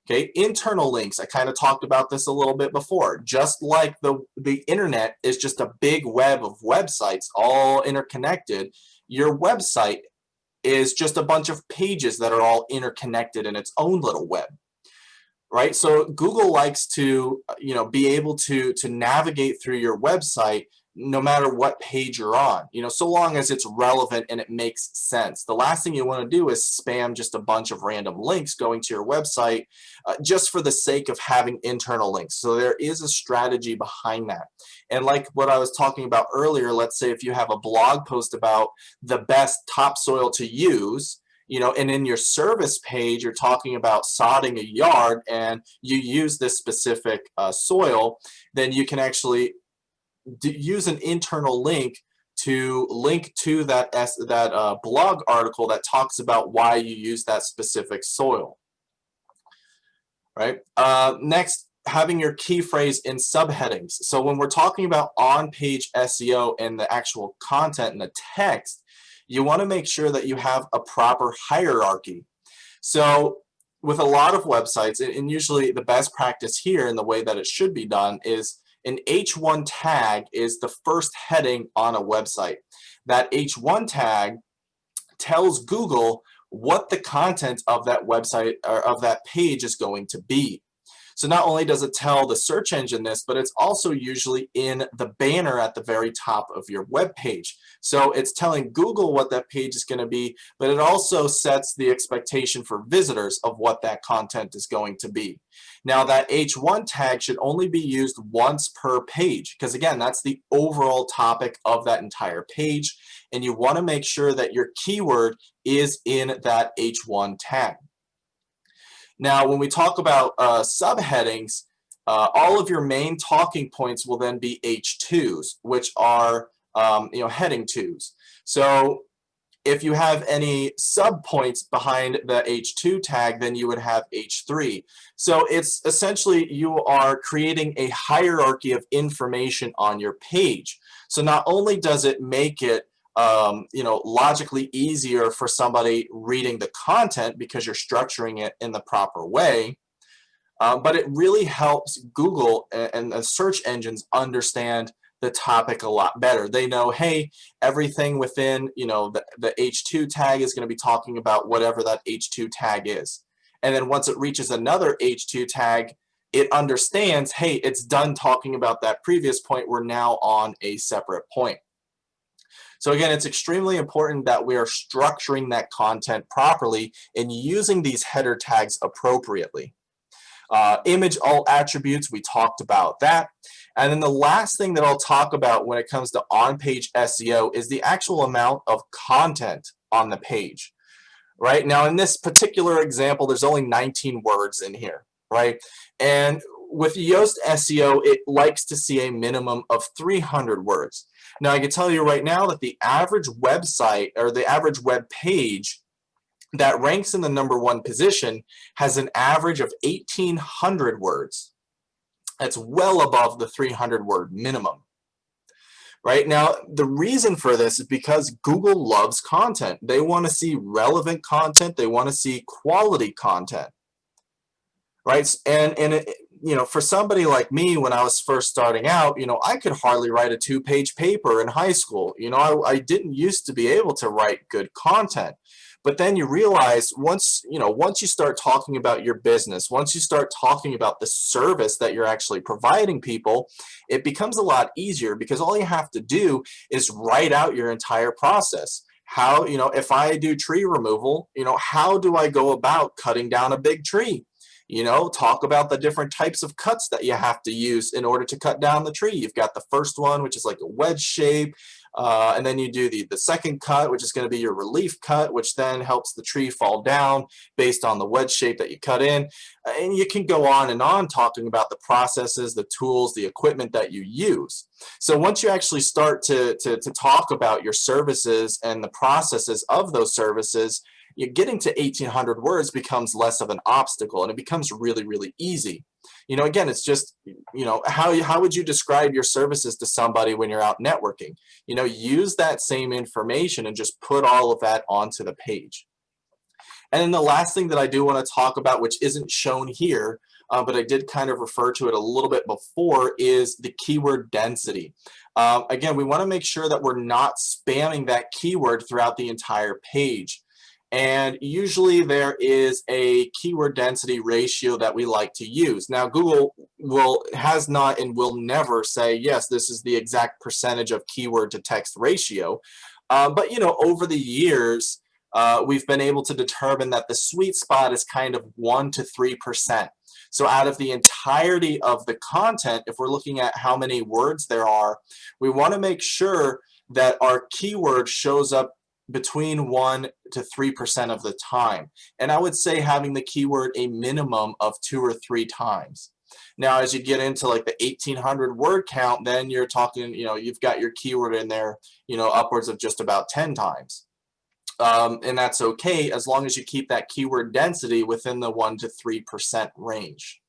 S2: Okay, internal links, I kind of talked about this a little bit before. Just like the internet is just a big web of websites all interconnected, your website is just a bunch of pages that are all interconnected in its own little web. Right, so Google likes to be able to navigate through your website no matter what page you're on, so long as it's relevant and it makes sense. The last thing you want to do is spam just a bunch of random links going to your website just for the sake of having internal links. So there is a strategy behind that. And like what I was talking about earlier, let's say if you have a blog post about the best topsoil to use, and in your service page, you're talking about sodding a yard and you use this specific soil, then you can actually use an internal link to link to that blog article that talks about why you use that specific soil. Right. Next, having your key phrase in subheadings. So when we're talking about on-page SEO and the actual content and the text, you want to make sure that you have a proper hierarchy. So with a lot of websites, and usually the best practice here and the way that it should be done is an H1 tag is the first heading on a website. That H1 tag tells Google what the content of that website or of that page is going to be. So not only does it tell the search engine this, but it's also usually in the banner at the very top of your web page. So it's telling Google what that page is going to be, but it also sets the expectation for visitors of what that content is going to be. Now that H1 tag should only be used once per page, because again, that's the overall topic of that entire page, and you want to make sure that your keyword is in that H1 tag. Now, when we talk about subheadings, all of your main talking points will then be H2s, which are heading 2s. So if you have any subpoints behind the H2 tag, then you would have H3. So it's essentially you are creating a hierarchy of information on your page. So not only does it make it logically easier for somebody reading the content because you're structuring it in the proper way, but it really helps Google and the search engines understand the topic a lot better. They know, hey, everything within the H2 tag is going to be talking about whatever that H2 tag is. And then once it reaches another H2 tag, it understands, hey, it's done talking about that previous point. We're now on a separate point. So again, it's extremely important that we are structuring that content properly and using these header tags appropriately. Image alt attributes, we talked about that. And then the last thing that I'll talk about when it comes to on-page SEO is the actual amount of content on the page. Right now, in this particular example, there's only 19 words in here, right? And with Yoast SEO, it likes to see a minimum of 300 words. Now, I can tell you right now that the average website or the average web page that ranks in the #1 position has an average of 1,800 words. That's well above the 300-word minimum. Right now, the reason for this is because Google loves content. They want to see relevant content. They want to see quality content. Right? And for somebody like me, when I was first starting out, I could hardly write a 2-page paper in high school. I didn't used to be able to write good content. But then you realize once you start talking about your business, once you start talking about the service that you're actually providing people, it becomes a lot easier because all you have to do is write out your entire process. How, if I do tree removal, how do I go about cutting down a big tree? Talk about the different types of cuts that you have to use in order to cut down the tree. You've got the first one, which is like a wedge shape. And then you do the second cut, which is going to be your relief cut, which then helps the tree fall down based on the wedge shape that you cut in. And you can go on and on talking about the processes, the tools, the equipment that you use. So once you actually start to talk about your services and the processes of those services, getting to 1,800 words becomes less of an obstacle, and it becomes really, really easy. Again, it's just, how would you describe your services to somebody when you're out networking? Use that same information and just put all of that onto the page. And then the last thing that I do want to talk about, which isn't shown here, but I did kind of refer to it a little bit before, is the keyword density. Again, we want to make sure that we're not spamming that keyword throughout the entire page. And usually there is a keyword density ratio that we like to use. Now, Google has not and will never say, yes, this is the exact percentage of keyword to text ratio. But, over the years, we've been able to determine that the sweet spot is kind of 1 to 3%. So out of the entirety of the content, if we're looking at how many words there are, we want to make sure that our keyword shows up between 1 to 3% of the time. And I would say having the keyword a minimum of 2 or 3 times. Now, as you get into like the 1,800 word count, then you're talking, you've got your keyword in there, upwards of just about 10 times. And that's okay as long as you keep that keyword density within the 1 to 3% range.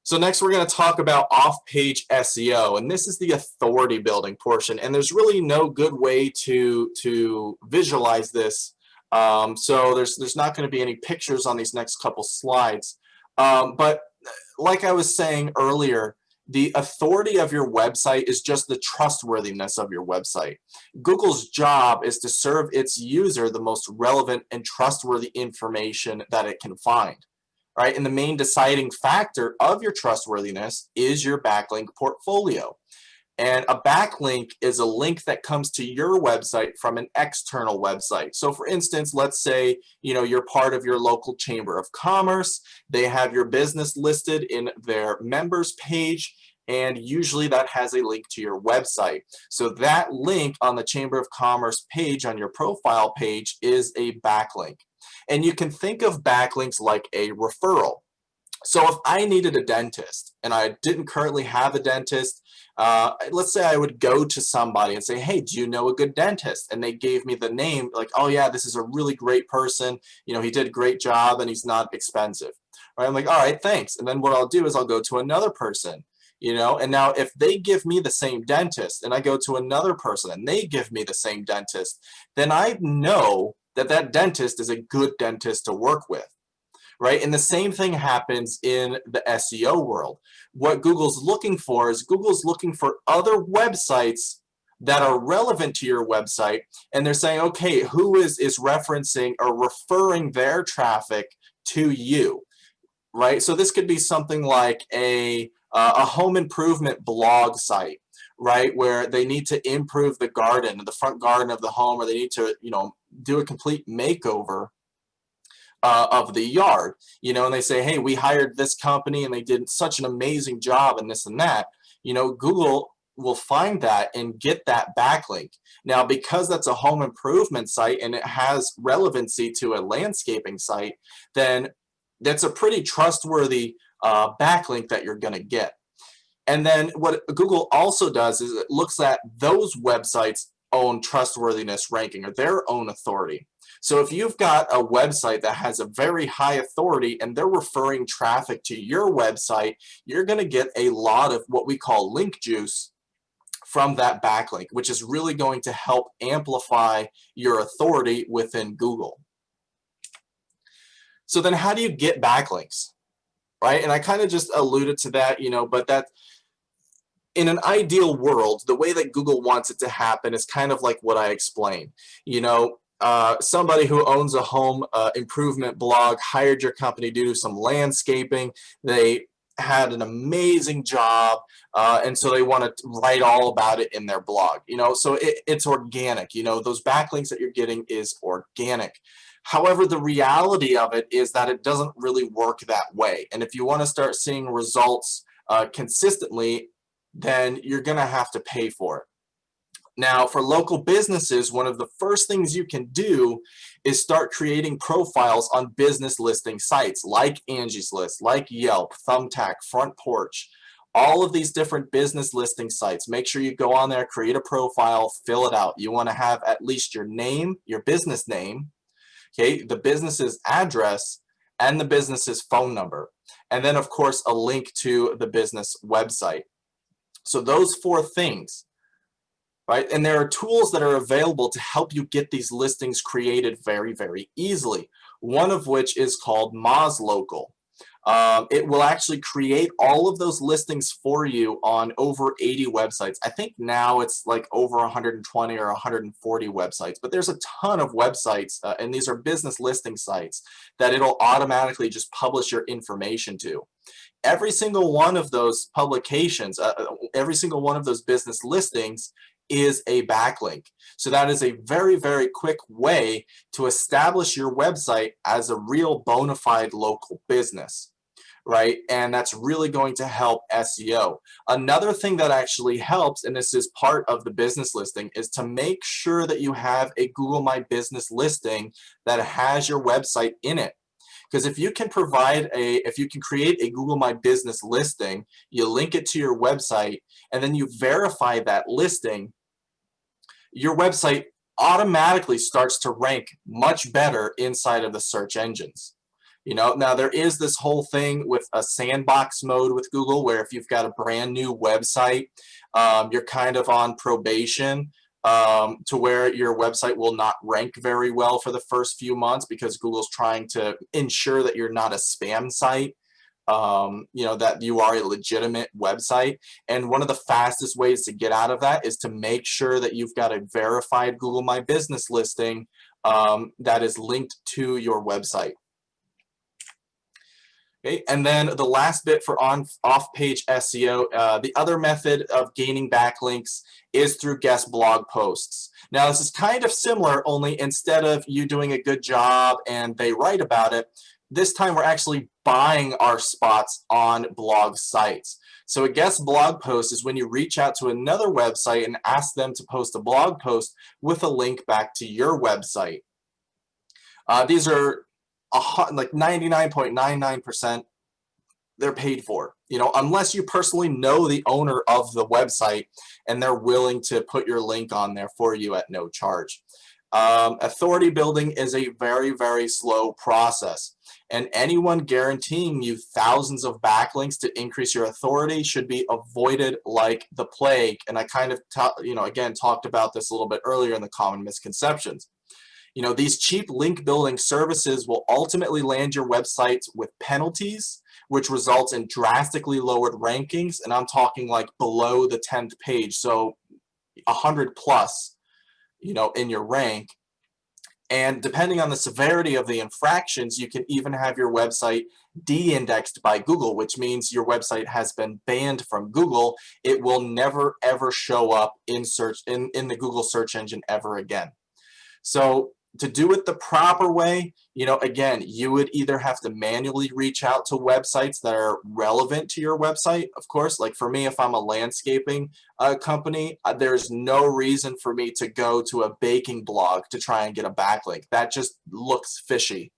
S2: So next we're going to talk about off-page SEO, and this is the authority building portion. And there's really no good way to visualize this So there's not going to be any pictures on these next couple slides. But like I was saying earlier, the authority of your website is just the trustworthiness of your website. Google's job is to serve its user the most relevant and trustworthy information that it can find. Right? And the main deciding factor of your trustworthiness is your backlink portfolio. And a backlink is a link that comes to your website from an external website. So for instance, let's say, you're part of your local chamber of commerce. They have your business listed in their members page, and usually that has a link to your website. So that link on the Chamber of Commerce page on your profile page is a backlink. And you can think of backlinks like a referral. So if I needed a dentist and I didn't currently have a dentist, let's say I would go to somebody and say, hey, do you know a good dentist? And they gave me the name, like, oh yeah, this is a really great person. He did a great job and he's not expensive. Right? I'm like, all right, thanks. And then what I'll do is I'll go to another person, and now if they give me the same dentist and I go to another person and they give me the same dentist, then I know that that dentist is a good dentist to work with. Right? And the same thing happens in the SEO world. What Google's looking for is Google's looking for other websites that are relevant to your website, and they're saying, okay, who is referencing or referring their traffic to you, right? So this could be something like a home improvement blog site, right, where they need to improve the garden, the front garden of the home, or they need to, do a complete makeover of the yard, and they say, hey, we hired this company and they did such an amazing job and this and that. Google will find that and get that backlink. Now, because that's a home improvement site and it has relevancy to a landscaping site, then that's a pretty trustworthy backlink that you're going to get. And then what Google also does is it looks at those websites' own trustworthiness ranking or their own authority. So if you've got a website that has a very high authority and they're referring traffic to your website, you're going to get a lot of what we call link juice from that backlink, which is really going to help amplify your authority within Google. So then how do you get backlinks, right? And I kind of just alluded to that, but that in an ideal world, the way that Google wants it to happen is kind of like what I explained. Somebody who owns a home improvement blog hired your company to do some landscaping. They had an amazing job, and so they want to write all about it in their blog. So it's organic. Those backlinks that you're getting is organic. However, the reality of it is that it doesn't really work that way. And if you want to start seeing results consistently, then you're going to have to pay for it. Now, for local businesses, one of the first things you can do is start creating profiles on business listing sites like Angie's List, like Yelp, Thumbtack, Front Porch, all of these different business listing sites. Make sure you go on there, create a profile, fill it out. You want to have at least your name, your business name, okay, the business's address, and the business's phone number. And then, of course, a link to the business website. So those 4 things. Right? And there are tools that are available to help you get these listings created very, very easily. One of which is called Moz Local. It will actually create all of those listings for you on over 80 websites. I think now it's like over 120 or 140 websites, but there's a ton of websites, and these are business listing sites that it'll automatically just publish your information to. Every single one of those publications, every single one of those business listings is a backlink. So that is a very, very quick way to establish your website as a real bona fide local business, right? And that's really going to help SEO. Another thing that actually helps, and this is part of the business listing, is to make sure that you have a Google My Business listing that has your website in it. Because if you can create a Google My Business listing, you link it to your website, and then you verify that listing, your website automatically starts to rank much better inside of the search engines. Now there is this whole thing with a sandbox mode with Google, where if you've got a brand new website, you're kind of on probation. to where your website will not rank very well for the first few months because Google's trying to ensure that you're not a spam site, that you are a legitimate website. And one of the fastest ways to get out of that is to make sure that you've got a verified Google My Business listing that is linked to your website. Okay, and then the last bit for off-page SEO, the other method of gaining backlinks is through guest blog posts. Now, this is kind of similar, only instead of you doing a good job and they write about it, this time we're actually buying our spots on blog sites. So a guest blog post is when you reach out to another website and ask them to post a blog post with a link back to your website. These are like 99.99% they're paid for, unless you personally know the owner of the website and they're willing to put your link on there for you at no charge. Authority building is a very, very slow process, and anyone guaranteeing you thousands of backlinks to increase your authority should be avoided like the plague. And I kind of, again, talked about this a little bit earlier in the common misconceptions. These cheap link building services will ultimately land your websites with penalties, which results in drastically lowered rankings. And I'm talking like below the 10th page. So 100 plus, in your rank. And depending on the severity of the infractions, you can even have your website de-indexed by Google, which means your website has been banned from Google. It will never, ever show up in search in the Google search engine ever again. So to do it the proper way, again, you would either have to manually reach out to websites that are relevant to your website. Of course, like for me, if I'm a landscaping company, there's no reason for me to go to a baking blog to try and get a backlink. That just looks fishy.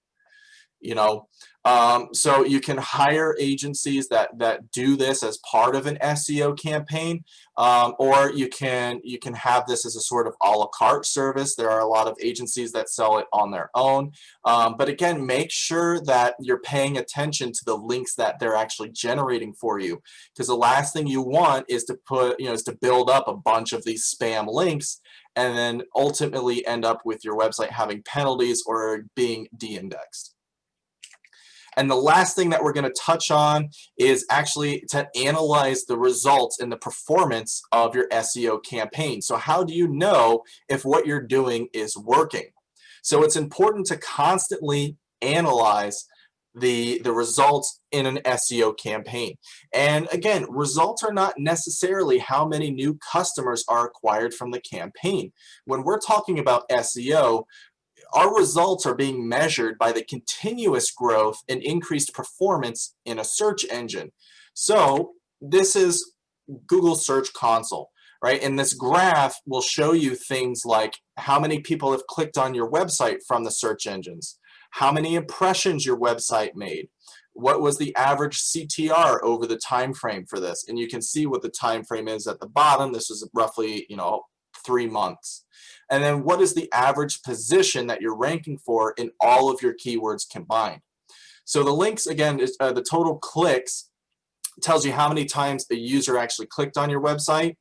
S2: So you can hire agencies that do this as part of an SEO campaign, or you can have this as a sort of a la carte service. There are a lot of agencies that sell it on their own, but again, make sure that you're paying attention to the links that they're actually generating for you, because the last thing you want is to build up a bunch of these spam links and then ultimately end up with your website having penalties or being de-indexed. And the last thing that we're going to touch on is actually to analyze the results and the performance of your SEO campaign. So how do you know if what you're doing is working? So it's important to constantly analyze the results in an SEO campaign. And again, results are not necessarily how many new customers are acquired from the campaign. When we're talking about SEO, our results are being measured by the continuous growth and increased performance in a search engine. So this is Google Search Console, right? And this graph will show you things like how many people have clicked on your website from the search engines, how many impressions your website made, what was the average CTR over the time frame for this. And you can see what the time frame is at the bottom. This is roughly 3 months. And then what is the average position that you're ranking for in all of your keywords combined? So the links, again, is the total clicks tells you how many times a user actually clicked on your website.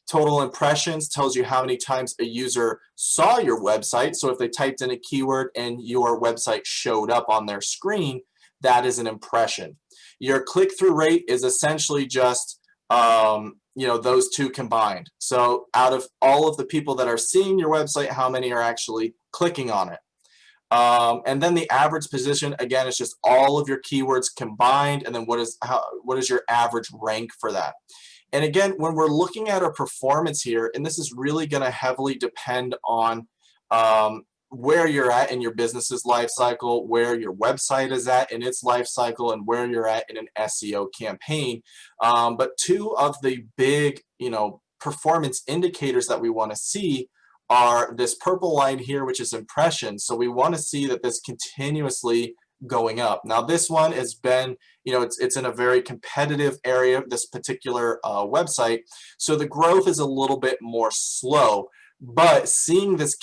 S2: Total impressions tells you how many times a user saw your website. So if they typed in a keyword and your website showed up on their screen, that is an impression. Your click-through rate is essentially just those two combined. So out of all of the people that are seeing your website, how many are actually clicking on it? And then the average position, again, is just all of your keywords combined, and then what is your average rank for that? And again, when we're looking at our performance here, and this is really going to heavily depend on where you're at in your business's life cycle, where your website is at in its life cycle, and where you're at in an SEO campaign. But two of the big, performance indicators that we want to see are this purple line here, which is impressions. So we want to see that this continuously going up. Now this one has been, it's in a very competitive area, this particular website. So the growth is a little bit more slow. But seeing this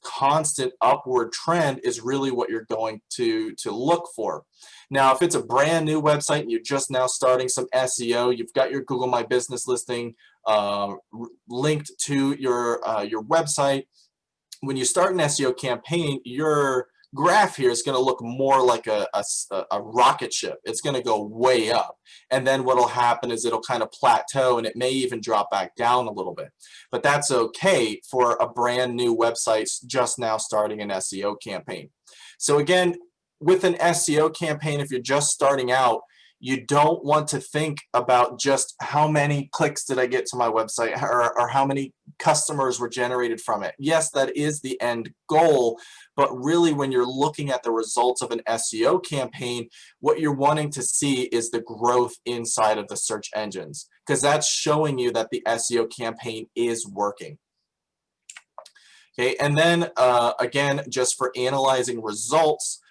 S2: constant upward trend is really what you're going to look for. Now, if it's a brand new website and you're just now starting some SEO, you've got your Google My Business listing linked to your website. When you start an SEO campaign, your graph here is going to look more like a rocket ship. It's going to go way up. And then what will happen is it'll kind of plateau, and it may even drop back down a little bit. But that's okay for a brand new website just now starting an SEO campaign. So again, with an SEO campaign, if you're just starting out, you don't want to think about just how many clicks did I get to my website, or how many customers were generated from it. Yes, that is the end goal, but really when you're looking at the results of an SEO campaign, what you're wanting to see is the growth inside of the search engines, because that's showing you that the SEO campaign is working. Okay, and then again, just for analyzing results,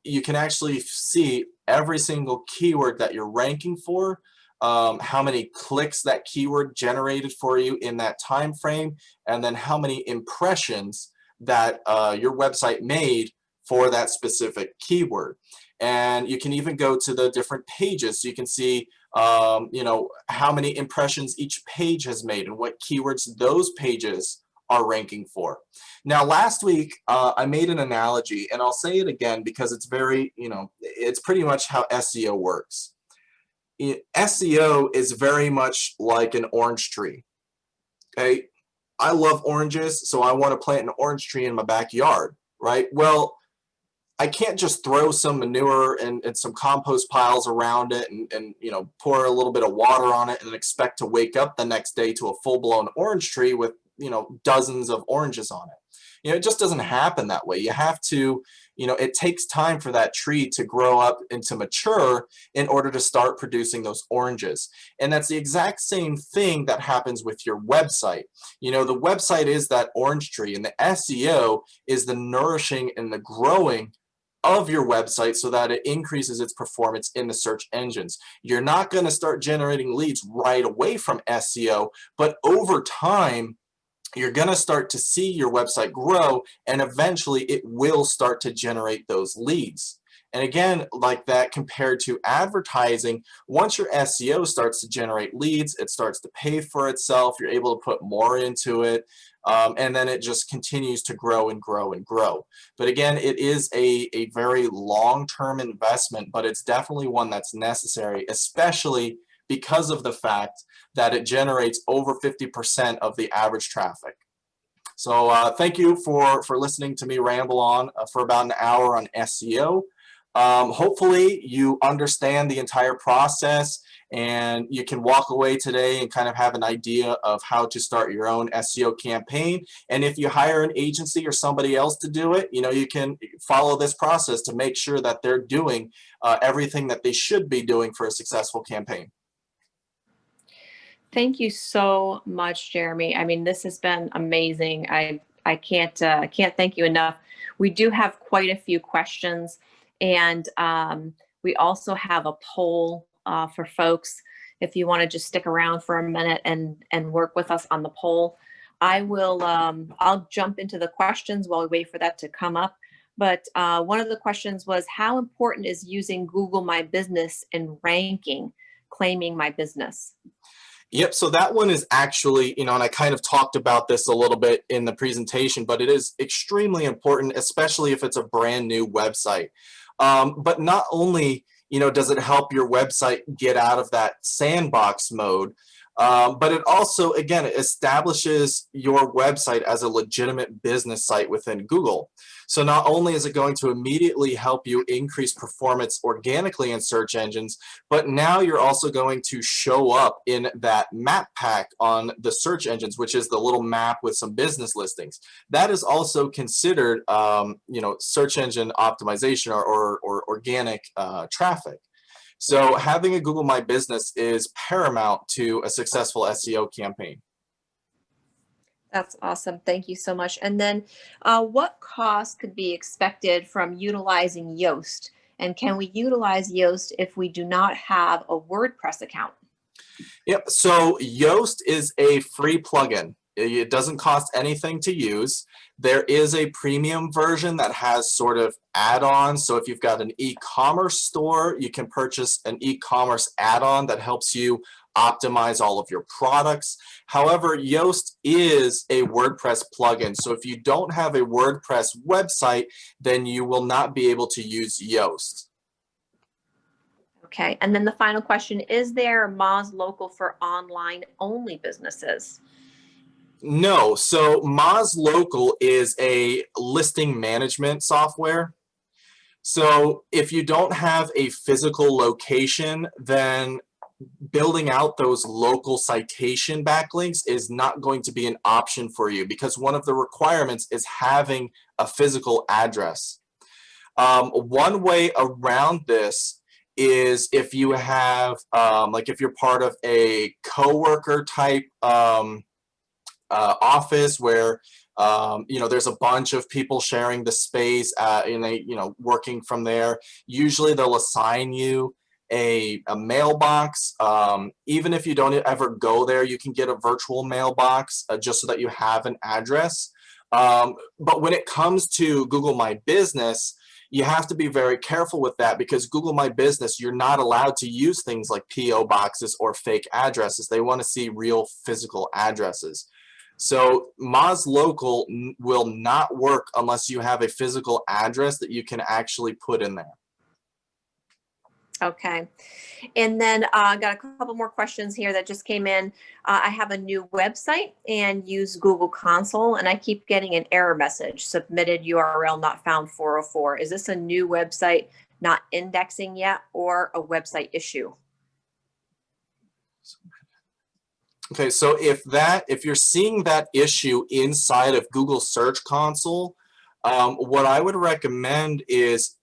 S2: you can actually see every single keyword that you're ranking for, how many clicks that keyword generated for you in that time frame, and then how many impressions that your website made for that specific keyword. And you can even go to the different pages, so you can see you know, how many impressions each page has made and what keywords those pages are ranking for. Now, last week I made an analogy, and I'll say it again because it's very, you know, it's pretty much how SEO works. SEO is very much like an orange tree. Okay, I love oranges, so I want to plant an orange tree in my backyard, right? Well, I can't just throw some manure and some compost piles around it and you know, pour a little bit of water on it and expect to wake up the next day to a full-blown orange tree with, you know, dozens of oranges on it. You know, it just doesn't happen that way. You have to, you know, it takes time for that tree to grow up and to mature in order to start producing those oranges. And that's the exact same thing that happens with your website. You know, the website is that orange tree, and the SEO is the nourishing and the growing of your website so that it increases its performance in the search engines. You're not going to start generating leads right away from SEO, but over time, you're going to start to see your website grow, and eventually it will start to generate those leads. And again, like that compared to advertising, once your SEO starts to generate leads, it starts to pay for itself. You're able to put more into it, and then it just continues to grow and grow and grow. But again, it is a very long-term investment, but it's definitely one that's necessary, especially because of the fact that it generates over 50% of the average traffic. So thank you for listening to me ramble on for about an hour on SEO. Hopefully you understand the entire process, and you can walk away today and kind of have an idea of how to start your own SEO campaign. And if you hire an agency or somebody else to do it, you know, you can follow this process to make sure that they're doing everything that they should be doing for a successful campaign.
S1: Thank you so much, Jeremy. I mean, this has been amazing. I can't thank you enough. We do have quite a few questions, and we also have a poll for folks. If you want to just stick around for a minute and work with us on the poll, I will. I'll jump into the questions while we wait for that to come up. But one of the questions was, how important is using Google My Business in ranking, claiming my business?
S2: Yep, so that one is actually, you know, and I kind of talked about this a little bit in the presentation, but it is extremely important, especially if it's a brand new website. But not only, you know, does it help your website get out of that sandbox mode, but it also, again, it establishes your website as a legitimate business site within Google. So not only is it going to immediately help you increase performance organically in search engines, but now you're also going to show up in that map pack on the search engines, which is the little map with some business listings. That is also considered, you know, search engine optimization or organic traffic. So having a Google My Business is paramount to a successful SEO campaign.
S1: That's awesome. Thank you so much. And then what cost could be expected from utilizing Yoast? And can we utilize Yoast if we do not have a WordPress account?
S2: Yep, so Yoast is a free plugin. It doesn't cost anything to use. There is a premium version that has sort of add-ons. So if you've got an e-commerce store, you can purchase an e-commerce add-on that helps you optimize all of your products. However, Yoast is a WordPress plugin. So if you don't have a WordPress website, then you will not be able to use Yoast.
S1: Okay, and then the final question, is there Moz Local for online only businesses?
S2: No, so Moz Local is a listing management software. So if you don't have a physical location, then building out those local citation backlinks is not going to be an option for you, because one of the requirements is having a physical address. One way around this is if you have, like if you're part of a coworker type office where there's a bunch of people sharing the space working from there. Usually they'll assign you a mailbox. Even if you don't ever go there, you can get a virtual mailbox just so that you have an address. But when it comes to Google My Business, you have to be very careful with that, because Google My Business, you're not allowed to use things like PO boxes or fake addresses. They want to see real physical addresses. So Moz Local will not work unless you have a physical address that you can actually put in there.
S1: Okay. And then I got a couple more questions here that just came in. I have a new website and use Google Console, and I keep getting an error message, submitted URL not found 404. Is this a new website not indexing yet, or a website issue?
S2: Okay, so if you're seeing that issue inside of Google Search Console, what I would recommend is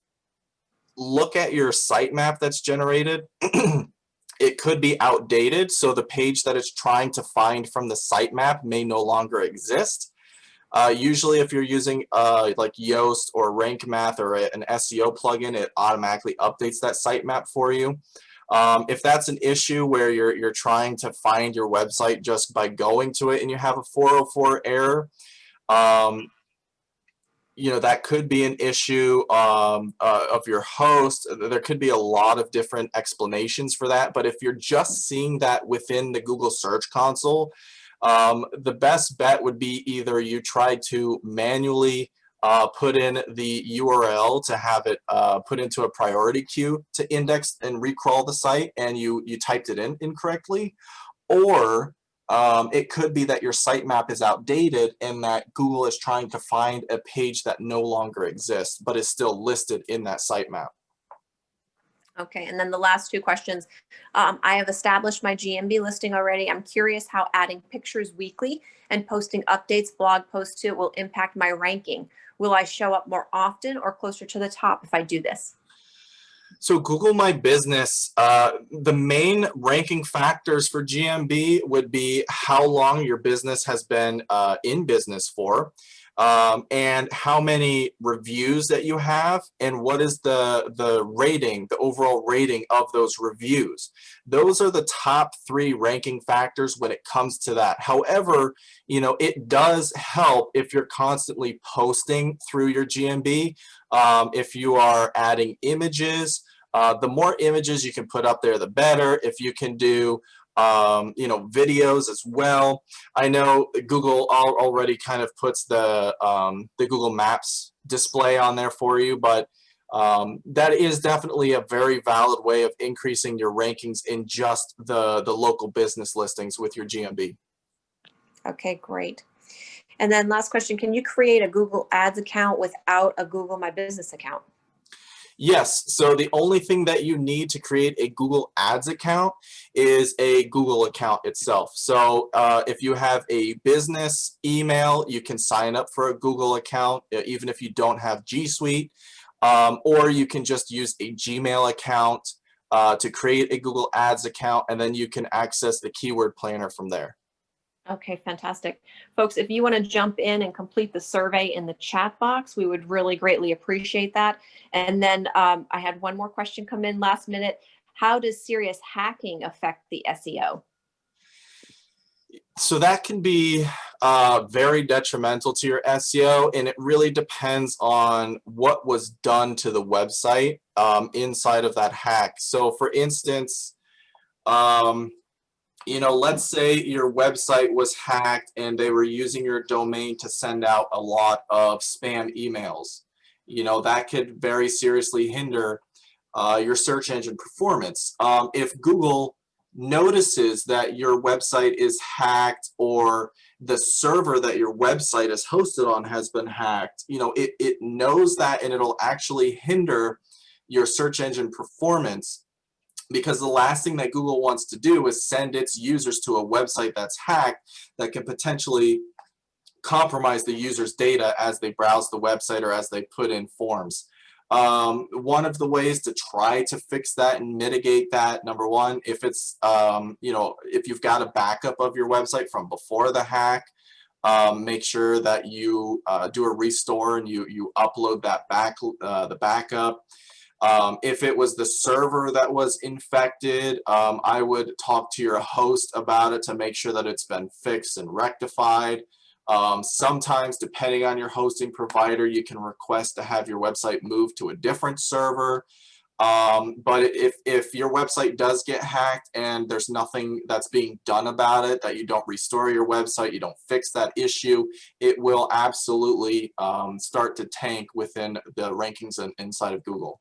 S2: look at your sitemap that's generated. It could be outdated, so the page that it's trying to find from the sitemap may no longer exist. Usually if you're using like Yoast or Rank Math or an SEO plugin, it automatically updates that sitemap for you. If that's an issue where you're trying to find your website just by going to it and you have a 404 error, that could be an issue of your host. There could be a lot of different explanations for that, but if you're just seeing that within the Google Search Console, the best bet would be either you try to manually put in the URL to have it put into a priority queue to index and recrawl the site, and you typed it in incorrectly, or it could be that your sitemap is outdated and that Google is trying to find a page that no longer exists but is still listed in that sitemap.
S1: Okay, and then the last two questions. I have established my GMB listing already. I'm curious how adding pictures weekly and posting updates, blog posts to it will impact my ranking. Will I show up more often or closer to the top if I do this?
S2: So Google My Business, the main ranking factors for GMB would be how long your business has been in business for, and how many reviews that you have, and what is the rating, the overall rating of those reviews. Those are the top 3 ranking factors when it comes to that. However, it does help if you're constantly posting through your GMB. If you are adding images, the more images you can put up there, the better. If you can do videos as well. I know Google already kind of puts the Google Maps display on there for you, but that is definitely a very valid way of increasing your rankings in just the local business listings with your GMB.
S1: Okay, great. And then last question, can you create a Google Ads account without a Google My Business account?
S2: Yes, so the only thing that you need to create a Google Ads account is a Google account itself. So if you have a business email, you can sign up for a Google account, even if you don't have G Suite, or you can just use a Gmail account to create a Google Ads account, and then you can access the keyword planner from there.
S1: Okay, fantastic. Folks, if you want to jump in and complete the survey in the chat box, we would really greatly appreciate that. And then I had one more question come in last minute. How does serious hacking affect the SEO?
S2: So that can be very detrimental to your SEO, and it really depends on what was done to the website inside of that hack. So for instance, you know, let's say your website was hacked and they were using your domain to send out a lot of spam emails. You know, that could very seriously hinder your search engine performance. If Google notices that your website is hacked or the server that your website is hosted on has been hacked, you know, it knows that, and it'll actually hinder your search engine performance, because the last thing that Google wants to do is send its users to a website that's hacked that can potentially compromise the user's data as they browse the website or as they put in forms. One of the ways to try to fix that and mitigate that, number one, if it's, you know, if you've got a backup of your website from before the hack, make sure that you do a restore and you upload that the backup. If it was the server that was infected, I would talk to your host about it to make sure that it's been fixed and rectified. Sometimes, depending on your hosting provider, you can request to have your website moved to a different server. But if your website does get hacked and there's nothing that's being done about it, that you don't restore your website, you don't fix that issue, it will absolutely start to tank within the rankings inside of Google.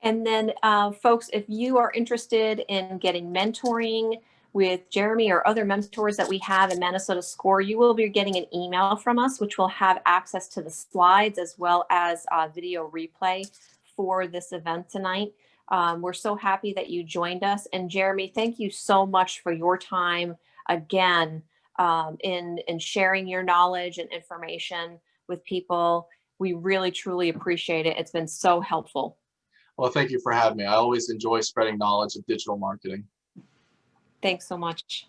S1: And then, folks, if you are interested in getting mentoring with Jeremy or other mentors that we have in Minnesota Score, you will be getting an email from us, which will have access to the slides as well as video replay for this event tonight. We're so happy that you joined us. And Jeremy, thank you so much for your time again in sharing your knowledge and information with people. We really, truly appreciate it. It's been so helpful.
S2: Well, thank you for having me. I always enjoy spreading knowledge of digital marketing.
S1: Thanks so much.